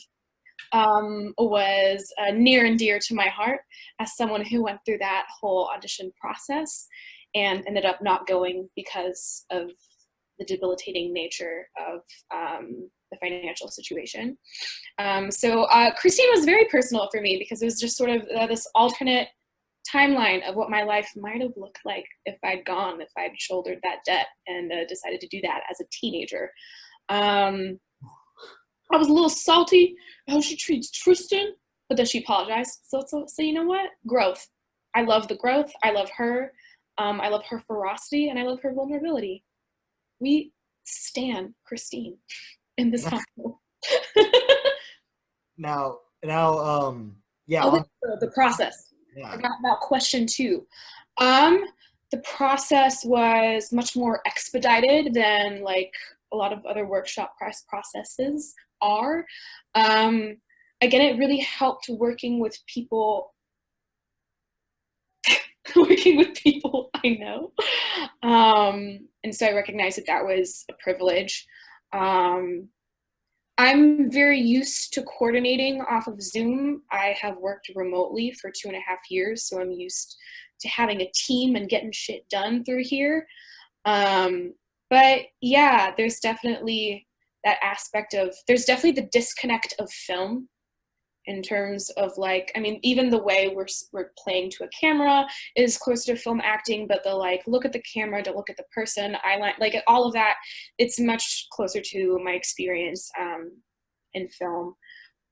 was near and dear to my heart as someone who went through that whole audition process and ended up not going because of the debilitating nature of the financial situation. So Christine was very personal for me because it was just sort of this alternate timeline of what my life might have looked like if I'd shouldered that debt and decided to do that as a teenager. I was a little salty how she treats Tristan, but then she apologized. So you know what? Growth. I love the growth. I love her. I love her ferocity, and I love her vulnerability. We stan Christine in this household. Now, yeah. Oh, the process. Yeah. I forgot about question 2. The process was much more expedited than like a lot of other workshop processes are. Again, it really helped working with people I know. And so I recognized that was a privilege. I'm very used to coordinating off of Zoom. I have worked remotely for 2.5 years, so I'm used to having a team and getting shit done through here. But yeah, there's definitely that aspect of, there's definitely the disconnect of film in terms of like, I mean, even the way we're playing to a camera is closer to film acting, but the like, look at the camera to look at the person, like all of that, it's much closer to my experience in film,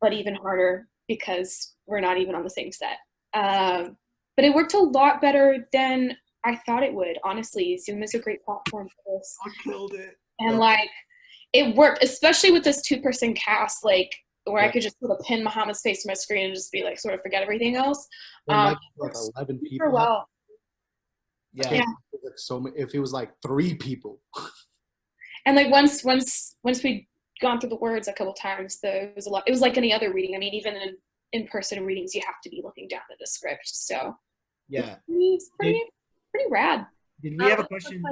but even harder because we're not even on the same set. But it worked a lot better than I thought it would, honestly. Zoom is a great platform for this. I killed it. And like, it worked, especially with this 2-person cast, like, where I could just put a pin Muhammad's face to my screen and just be like, sort of forget everything else. Like 11 people. Well. Yeah. If it was like 3 people. And like once we'd gone through the words a couple times, it was like any other reading. I mean, even in-person readings, you have to be looking down at the script. So yeah, it's pretty rad. Did we have a question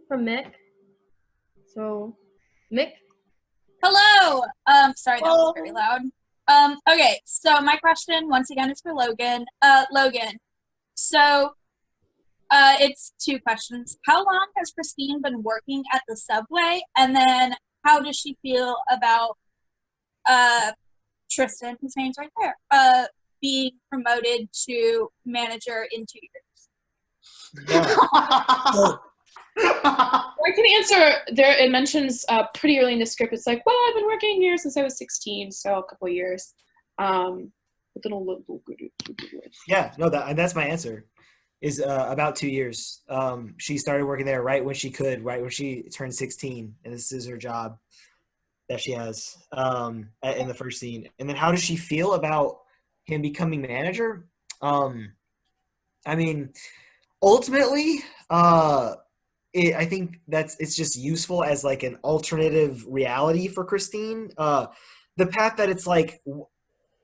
from Mick? So, Mick? Hello. Sorry, that was very loud. Okay, so my question once again is for Logan. Logan, so it's 2 questions. How long has Christine been working at the subway? And then how does she feel about Tristan, his name's right there, being promoted to manager in 2 years? Yeah. I can answer there. It mentions pretty early in the script. It's like, well, I've been working here since I was 16, so a couple of years. Yeah, no, that's my answer. Is about 2 years. She started working there right when she turned 16, and this is her job that she has in the first scene. And then how does she feel about him becoming manager? I mean, ultimately, I think it's just useful as like an alternative reality for Christine. The path that it's like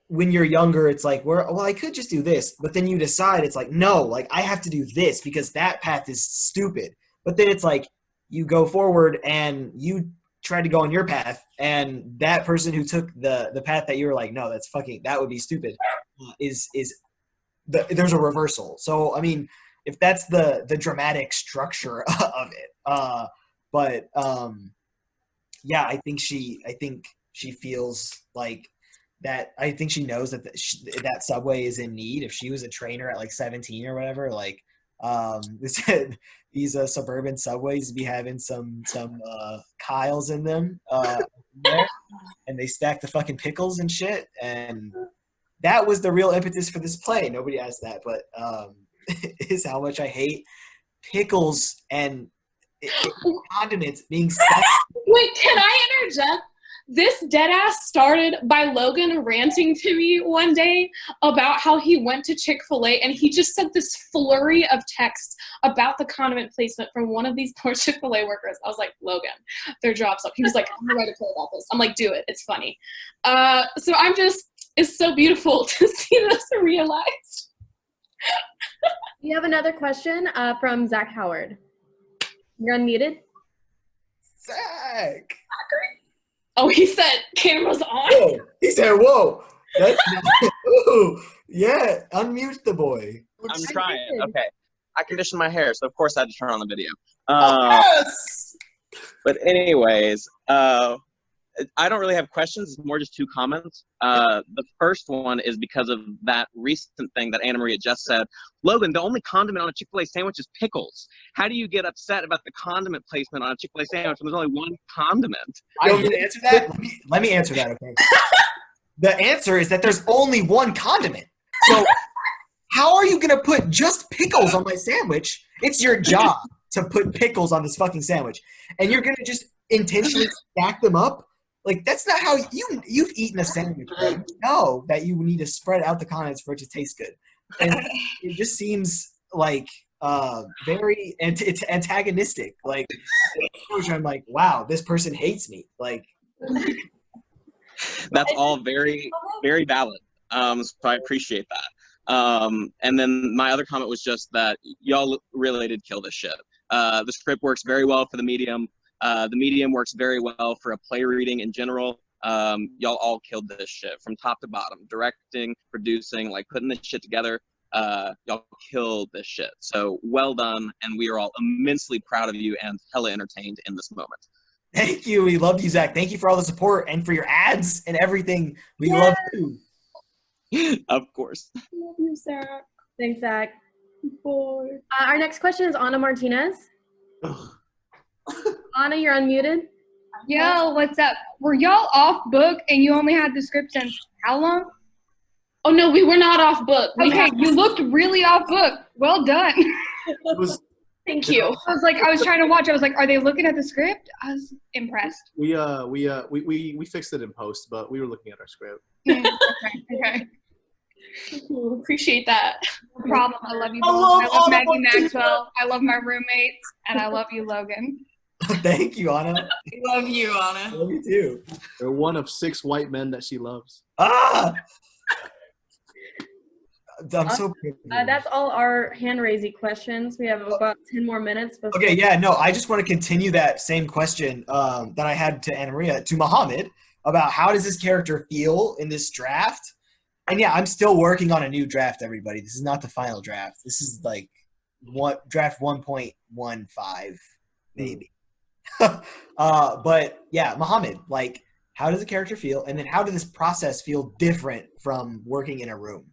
when you're younger, it's like, well, I could just do this, but then you decide it's like, no, like I have to do this because that path is stupid. But then it's like you go forward and you try to go on your path, and that person who took the path that you were like, no, that would be stupid, there's a reversal. So I mean, if that's the dramatic structure of it, but yeah, I think she feels like that. I think she knows that that subway is in need. If she was a trainer at like 17 or whatever, like these suburban subways be having some Kyles in them, and they stack the fucking pickles and shit. And that was the real impetus for this play. Nobody asked that, but is how much I hate pickles and condiments being stacked. Wait, can I interject? This deadass started by Logan ranting to me one day about how he went to Chick-fil-A and he just sent this flurry of texts about the condiment placement from one of these poor Chick-fil-A workers. I was like, Logan, their job's up. He was like, I'm gonna write a play about this. I'm like, do it. It's funny. So it's so beautiful to see this realized. We have another question from Zach Howard. You're unmuted. Zach. Oh, he said camera's on. Whoa. He said, whoa. Ooh, yeah, unmute the boy. I'm trying. Okay. I conditioned my hair, so of course I had to turn on the video. Yes! But anyways, I don't really have questions. It's more just 2 comments. The first one is because of that recent thing that Anna Maria just said. Logan, the only condiment on a Chick-fil-A sandwich is pickles. How do you get upset about the condiment placement on a Chick-fil-A sandwich when there's only one condiment? You want me to answer that? Let me answer that, okay? The answer is that there's only one condiment. So how are you going to put just pickles on my sandwich? It's your job to put pickles on this fucking sandwich. And you're going to just intentionally stack them up? Like, that's not how you've eaten a sandwich, right? You know that you need to spread out the condiments for it to taste good. And it just seems like very it's antagonistic. Like, I'm like, wow, this person hates me. Like, that's all very, very valid. So I appreciate that. And then my other comment was just that y'all really did kill this shit. The script works very well for the medium. The medium works very well for a play reading in general. Y'all all killed this shit from top to bottom. Directing, producing, like putting this shit together. Y'all killed this shit. So well done, and we are all immensely proud of you and hella entertained in this moment. Thank you. We love you, Zach. Thank you for all the support and for your ads and everything. We love you. Of course. Love you, Sarah. Thanks, Zach. Boy. Our next question is Anna Martinez. Anna, you're unmuted. Yo, what's up? Were y'all off book and you only had the script since how long? Oh, no, we were not off book. Okay, you looked really off book. Well done. Thank you. I was trying to watch. I was like, are they looking at the script? I was impressed. We fixed it in post, but we were looking at our script. Okay. Appreciate that. No problem. I love you both. I love Maggie Maxwell. I love my roommates. And I love you, Logan. Thank you, Anna. Love you, Anna. Love you too. They're one of 6 white men that she loves. Ah! I'm so That's all our hand-raising questions. We have about 10 more minutes. Okay, yeah, no, I just want to continue that same question that I had to Anna Maria, to Muhammad, about how does this character feel in this draft? And yeah, I'm still working on a new draft, everybody. This is not the final draft. This is like draft 1.15, maybe. But yeah, Muhammad, like, how does the character feel? And then how does this process feel different from working in a room?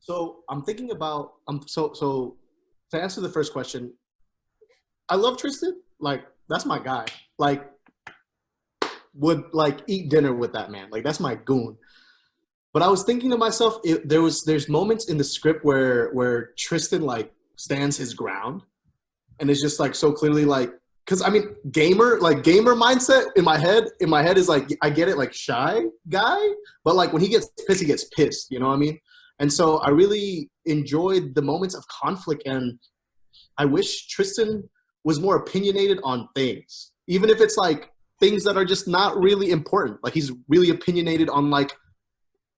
So I'm thinking about so to answer the first question, I love Tristan. Like, that's my guy. Like, would like eat dinner with that man. Like, that's my goon. But I was thinking to myself, there's moments in the script where Tristan like stands his ground, and it's just like so clearly like, because I mean gamer mindset in my head is like, I get it, like shy guy, but like when he gets pissed, you know what I mean? And so I really enjoyed the moments of conflict, and I wish Tristan was more opinionated on things, even if it's like things that are just not really important. Like, he's really opinionated on like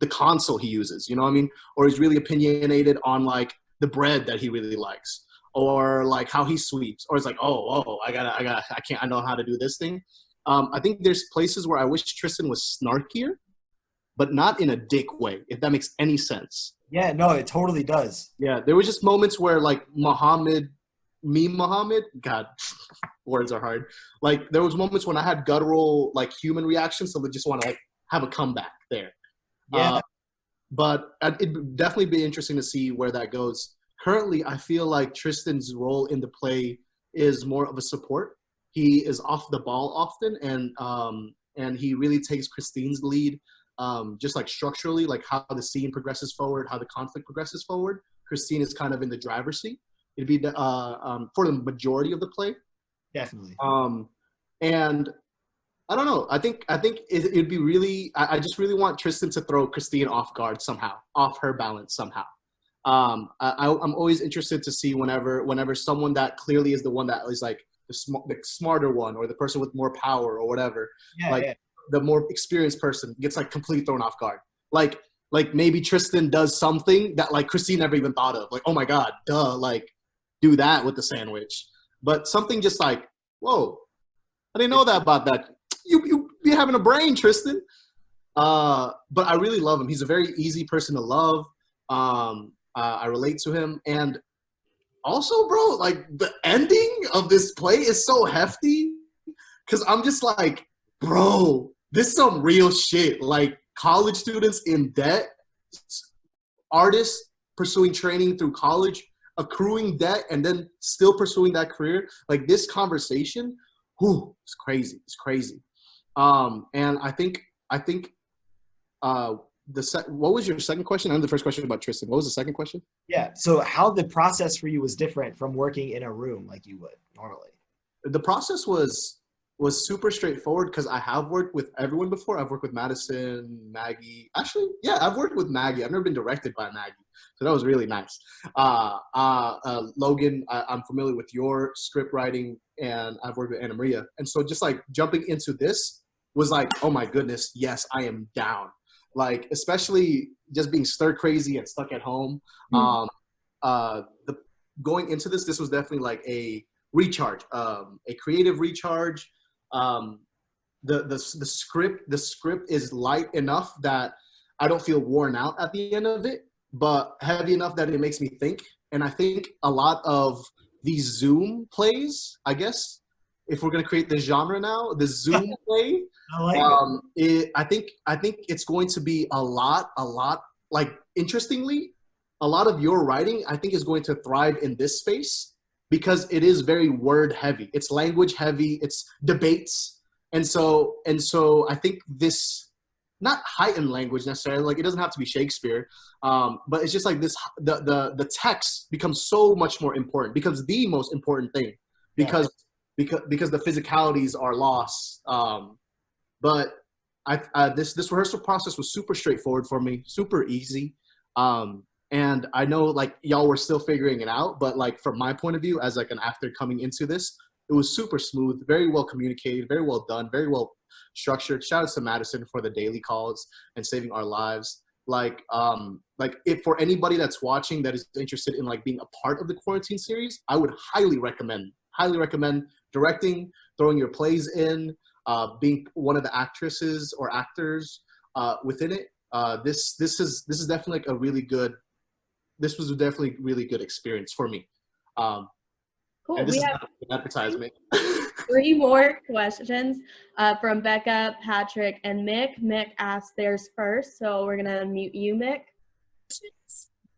the console he uses, you know what I mean? Or he's really opinionated on like the bread that he really likes, or like how he sweeps, or it's like, I know how to do this thing. I think there's places where I wish Tristan was snarkier, but not in a dick way, if that makes any sense. Yeah, no, it totally does. Yeah, there were just moments where like Muhammad, God, words are hard. Like, there was moments when I had guttural like human reactions, so I just want to like have a comeback there. Yeah. But it'd definitely be interesting to see where that goes. Currently, I feel like Tristan's role in the play is more of a support. He is off the ball often, and he really takes Christine's lead, just like structurally, like how the scene progresses forward, how the conflict progresses forward. Christine is kind of in the driver's seat. It'd be for the majority of the play. Definitely. And I don't know. I think it'd be really. I just really want Tristan to throw Christine off guard somehow, off her balance somehow. I'm always interested to see whenever someone that clearly is the one that is like the smarter one, or the person with more power or whatever, the more experienced person gets like completely thrown off guard. Like maybe Tristan does something that like Christine never even thought of. Like, oh my God, duh, like do that with the sandwich. But something just like, whoa, I didn't know that about that. You be having a brain, Tristan. But I really love him. He's a very easy person to love. I relate to him. And also, bro, like the ending of this play is so hefty, because I'm just like, bro, this is some real shit. Like college students in debt, artists pursuing training through college, accruing debt, and then still pursuing that career. Like this conversation, it's crazy. It's crazy. And I think what was your second question? I know the first question about Tristan. What was the second question? Yeah. So how the process for you was different from working in a room like you would normally? The process was super straightforward, because I have worked with everyone before. I've worked with Madison, Maggie. Actually, yeah, I've worked with Maggie. I've never been directed by Maggie, so that was really nice. Logan, I'm familiar with your script writing, and I've worked with Anna Maria. And so just like jumping into this was like, oh my goodness, yes, I am down. Like, especially just being stir crazy and stuck at home. Going into this was definitely like a recharge, a creative recharge. The script is light enough that I don't feel worn out at the end of it, but heavy enough that it makes me think. And I think a lot of these Zoom plays, I guess, if we're gonna create the genre now, the Zoom play, I like I think it's going to be a lot. Like, interestingly, a lot of your writing, I think, is going to thrive in this space, because it is very word heavy. It's language heavy. It's debates, and so I think this, not heightened language necessarily. Like, it doesn't have to be Shakespeare, but it's just like this. The text becomes so much more important, becomes the most important thing, because the physicalities are lost. But this rehearsal process was super straightforward for me, super easy. And I know like y'all were still figuring it out, but like from my point of view as like an actor coming into this, it was super smooth, very well communicated, very well done, very well structured. Shout out to Madison for the daily calls and saving our lives. Like if for anybody that's watching that is interested in like being a part of the quarantine series, I would highly recommend directing, throwing your plays in, being one of the actresses or actors within it. This is definitely like a really good. This was definitely a really good experience for me. Cool. And this We is have not an advertisement. 3 more questions from Becca, Patrick, and Mick. Mick asked theirs first, so we're gonna mute you, Mick.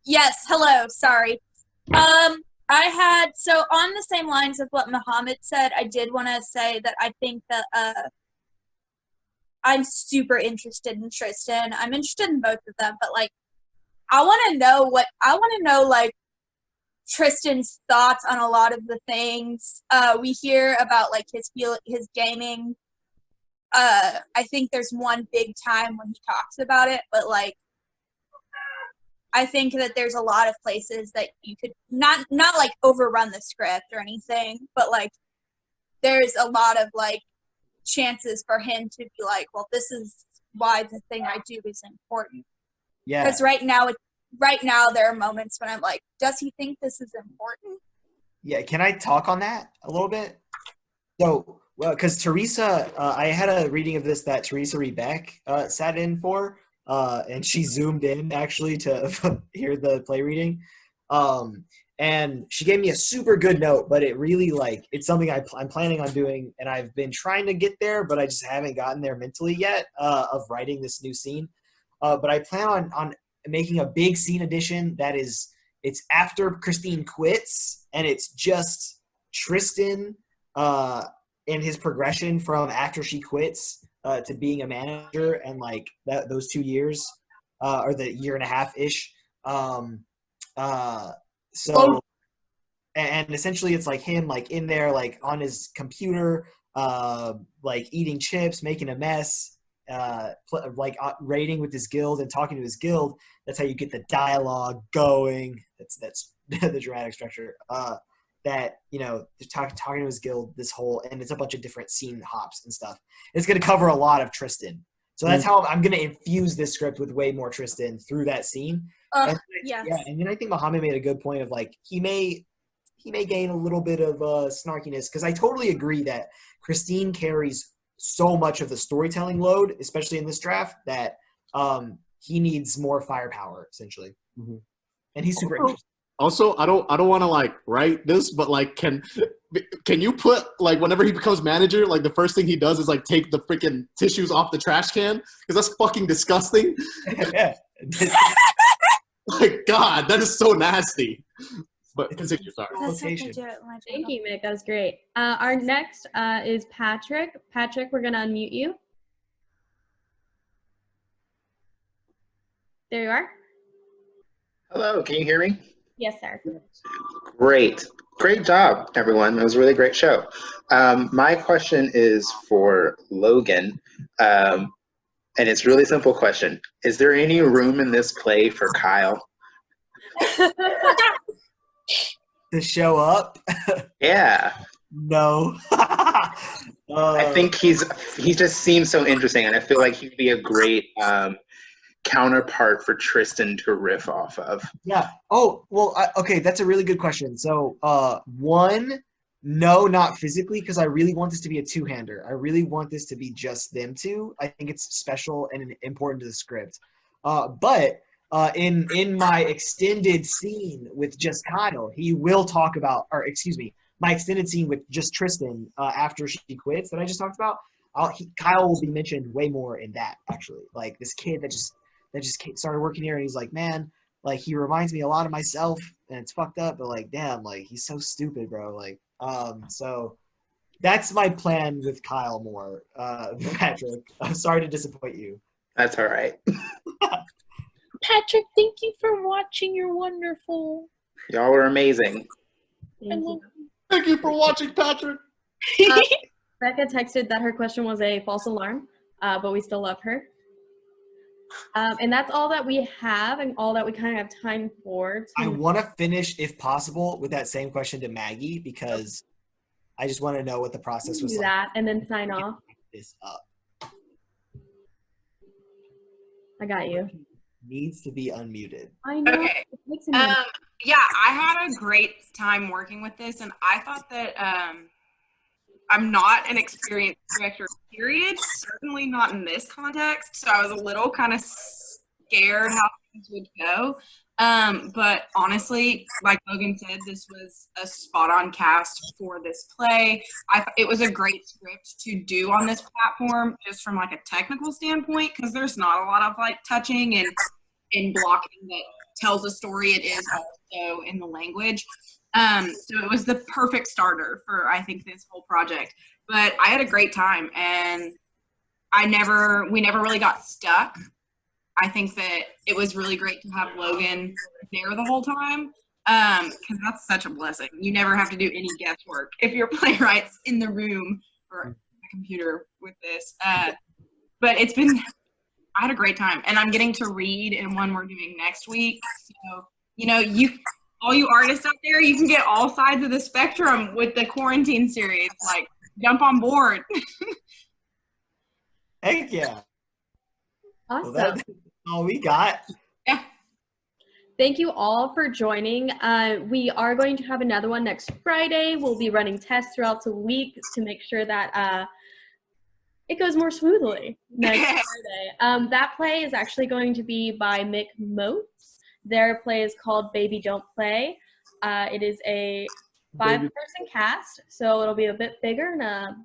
Yes, hello, sorry. I had, so on the same lines of what Muhammad said, I did want to say that I think that I'm super interested in Tristan. I'm interested in both of them, but like, I want to know like Tristan's thoughts on a lot of the things. We hear about like his gaming. I think there's one big time when he talks about it, but like, I think that there's a lot of places that you could not like overrun the script or anything, but like there's a lot of like chances for him to be like, well, this is why the thing I do is important. Yeah. Because right now there are moments when I'm like, does he think this is important? Yeah. Can I talk on that a little bit? So, well, because Teresa, I had a reading of this that Teresa Rebeck sat in for. And she zoomed in actually to hear the play reading. And she gave me a super good note, but it really like, it's something I'm planning on doing, and I've been trying to get there, but I just haven't gotten there mentally yet, of writing this new scene. But I plan on making a big scene edition that is, it's after Christine quits, and it's just Tristan and his progression from after she quits to being a manager, and like those 2 years or the year and a half ish. So and essentially it's like him like in there like on his computer, like eating chips, making a mess, raiding with his guild and talking to his guild. That's how you get the dialogue going. That's the dramatic structure. That talking to his guild, this whole, and it's a bunch of different scene hops and stuff. It's going to cover a lot of Tristan. So that's how I'm going to infuse this script with way more Tristan through that scene. Yes. Yeah, and then I think Mohammed made a good point of like he may gain a little bit of snarkiness, because I totally agree that Christine carries so much of the storytelling load, especially in this draft, that he needs more firepower essentially, and he's super interesting. Also, I don't want to like write this, but like, can you put like whenever he becomes manager, like the first thing he does is like take the freaking tissues off the trash can, because that's fucking disgusting. Yeah. Like, God, that is so nasty. But continue, sorry. That's what they Location. do at my Thank job. you, Mick. That was great. Our next is Patrick. Patrick, we're going to unmute you. There you are. Hello, can you hear me? Yes, sir. Great. Great job, everyone. It was a really great show. My question is for Logan, and it's a really simple question. Is there any room in this play for Kyle? To show up? Yeah. No. I think he just seems so interesting, and I feel like he'd be a great counterpart for Tristan to riff off of. Yeah. Oh, well, okay, that's a really good question. So, one, no, not physically, because I really want this to be a two-hander. I really want this to be just them two. I think it's special and important to the script. But in my extended scene with just Kyle, he will talk about, or excuse me, my extended scene with just Tristan after she quits that I just talked about, Kyle will be mentioned way more in that, actually. Like, this kid that just started working here, and he's like, man, like, he reminds me a lot of myself, and it's fucked up, but like, damn, like, he's so stupid, bro. Like, so that's my plan with Kyle more. Patrick, I'm sorry to disappoint you. That's all right. Patrick, thank you for watching. You're wonderful. Y'all were amazing. Thank you. Thank you for watching, Patrick. Becca texted that her question was a false alarm, but we still love her. And that's all that we have and all that we kind of have time for. I want to finish, if possible, with that same question to Maggie, because I just want to know what the process was do like. that and then sign off. This up. I got you. Needs to be unmuted. I know. Okay. It takes a minute. Yeah, I had a great time working with this, and I thought that I'm not an experienced director, period. Certainly not in this context. So I was a little kind of scared how things would go. But honestly, like Logan said, this was a spot-on cast for this play. It was a great script to do on this platform, just from like a technical standpoint, because there's not a lot of like touching and blocking that tells a story. It is also in the language. So it was the perfect starter for, I think, this whole project. But I had a great time, and we never really got stuck. I think that it was really great to have Logan there the whole time, because that's such a blessing. You never have to do any guesswork if your playwright's in the room or a computer with this. But I had a great time, and I'm getting to read in one we're doing next week. So, all you artists out there, you can get all sides of the spectrum with the quarantine series. Like, jump on board. Heck yeah. Awesome. Well, that's all we got. Yeah. Thank you all for joining. We are going to have another one next Friday. We'll be running tests throughout the week to make sure that it goes more smoothly next Friday. That play is actually going to be by Mick Motes. Their play is called Baby Don't Play. It is a 5-person cast, so it'll be a bit bigger and a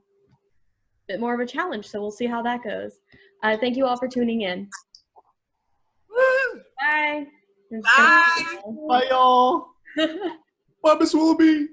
bit more of a challenge. So we'll see how that goes. Thank you all for tuning in. Woo! Bye. Bye. Bye, y'all. Bye, Miss Willoughby.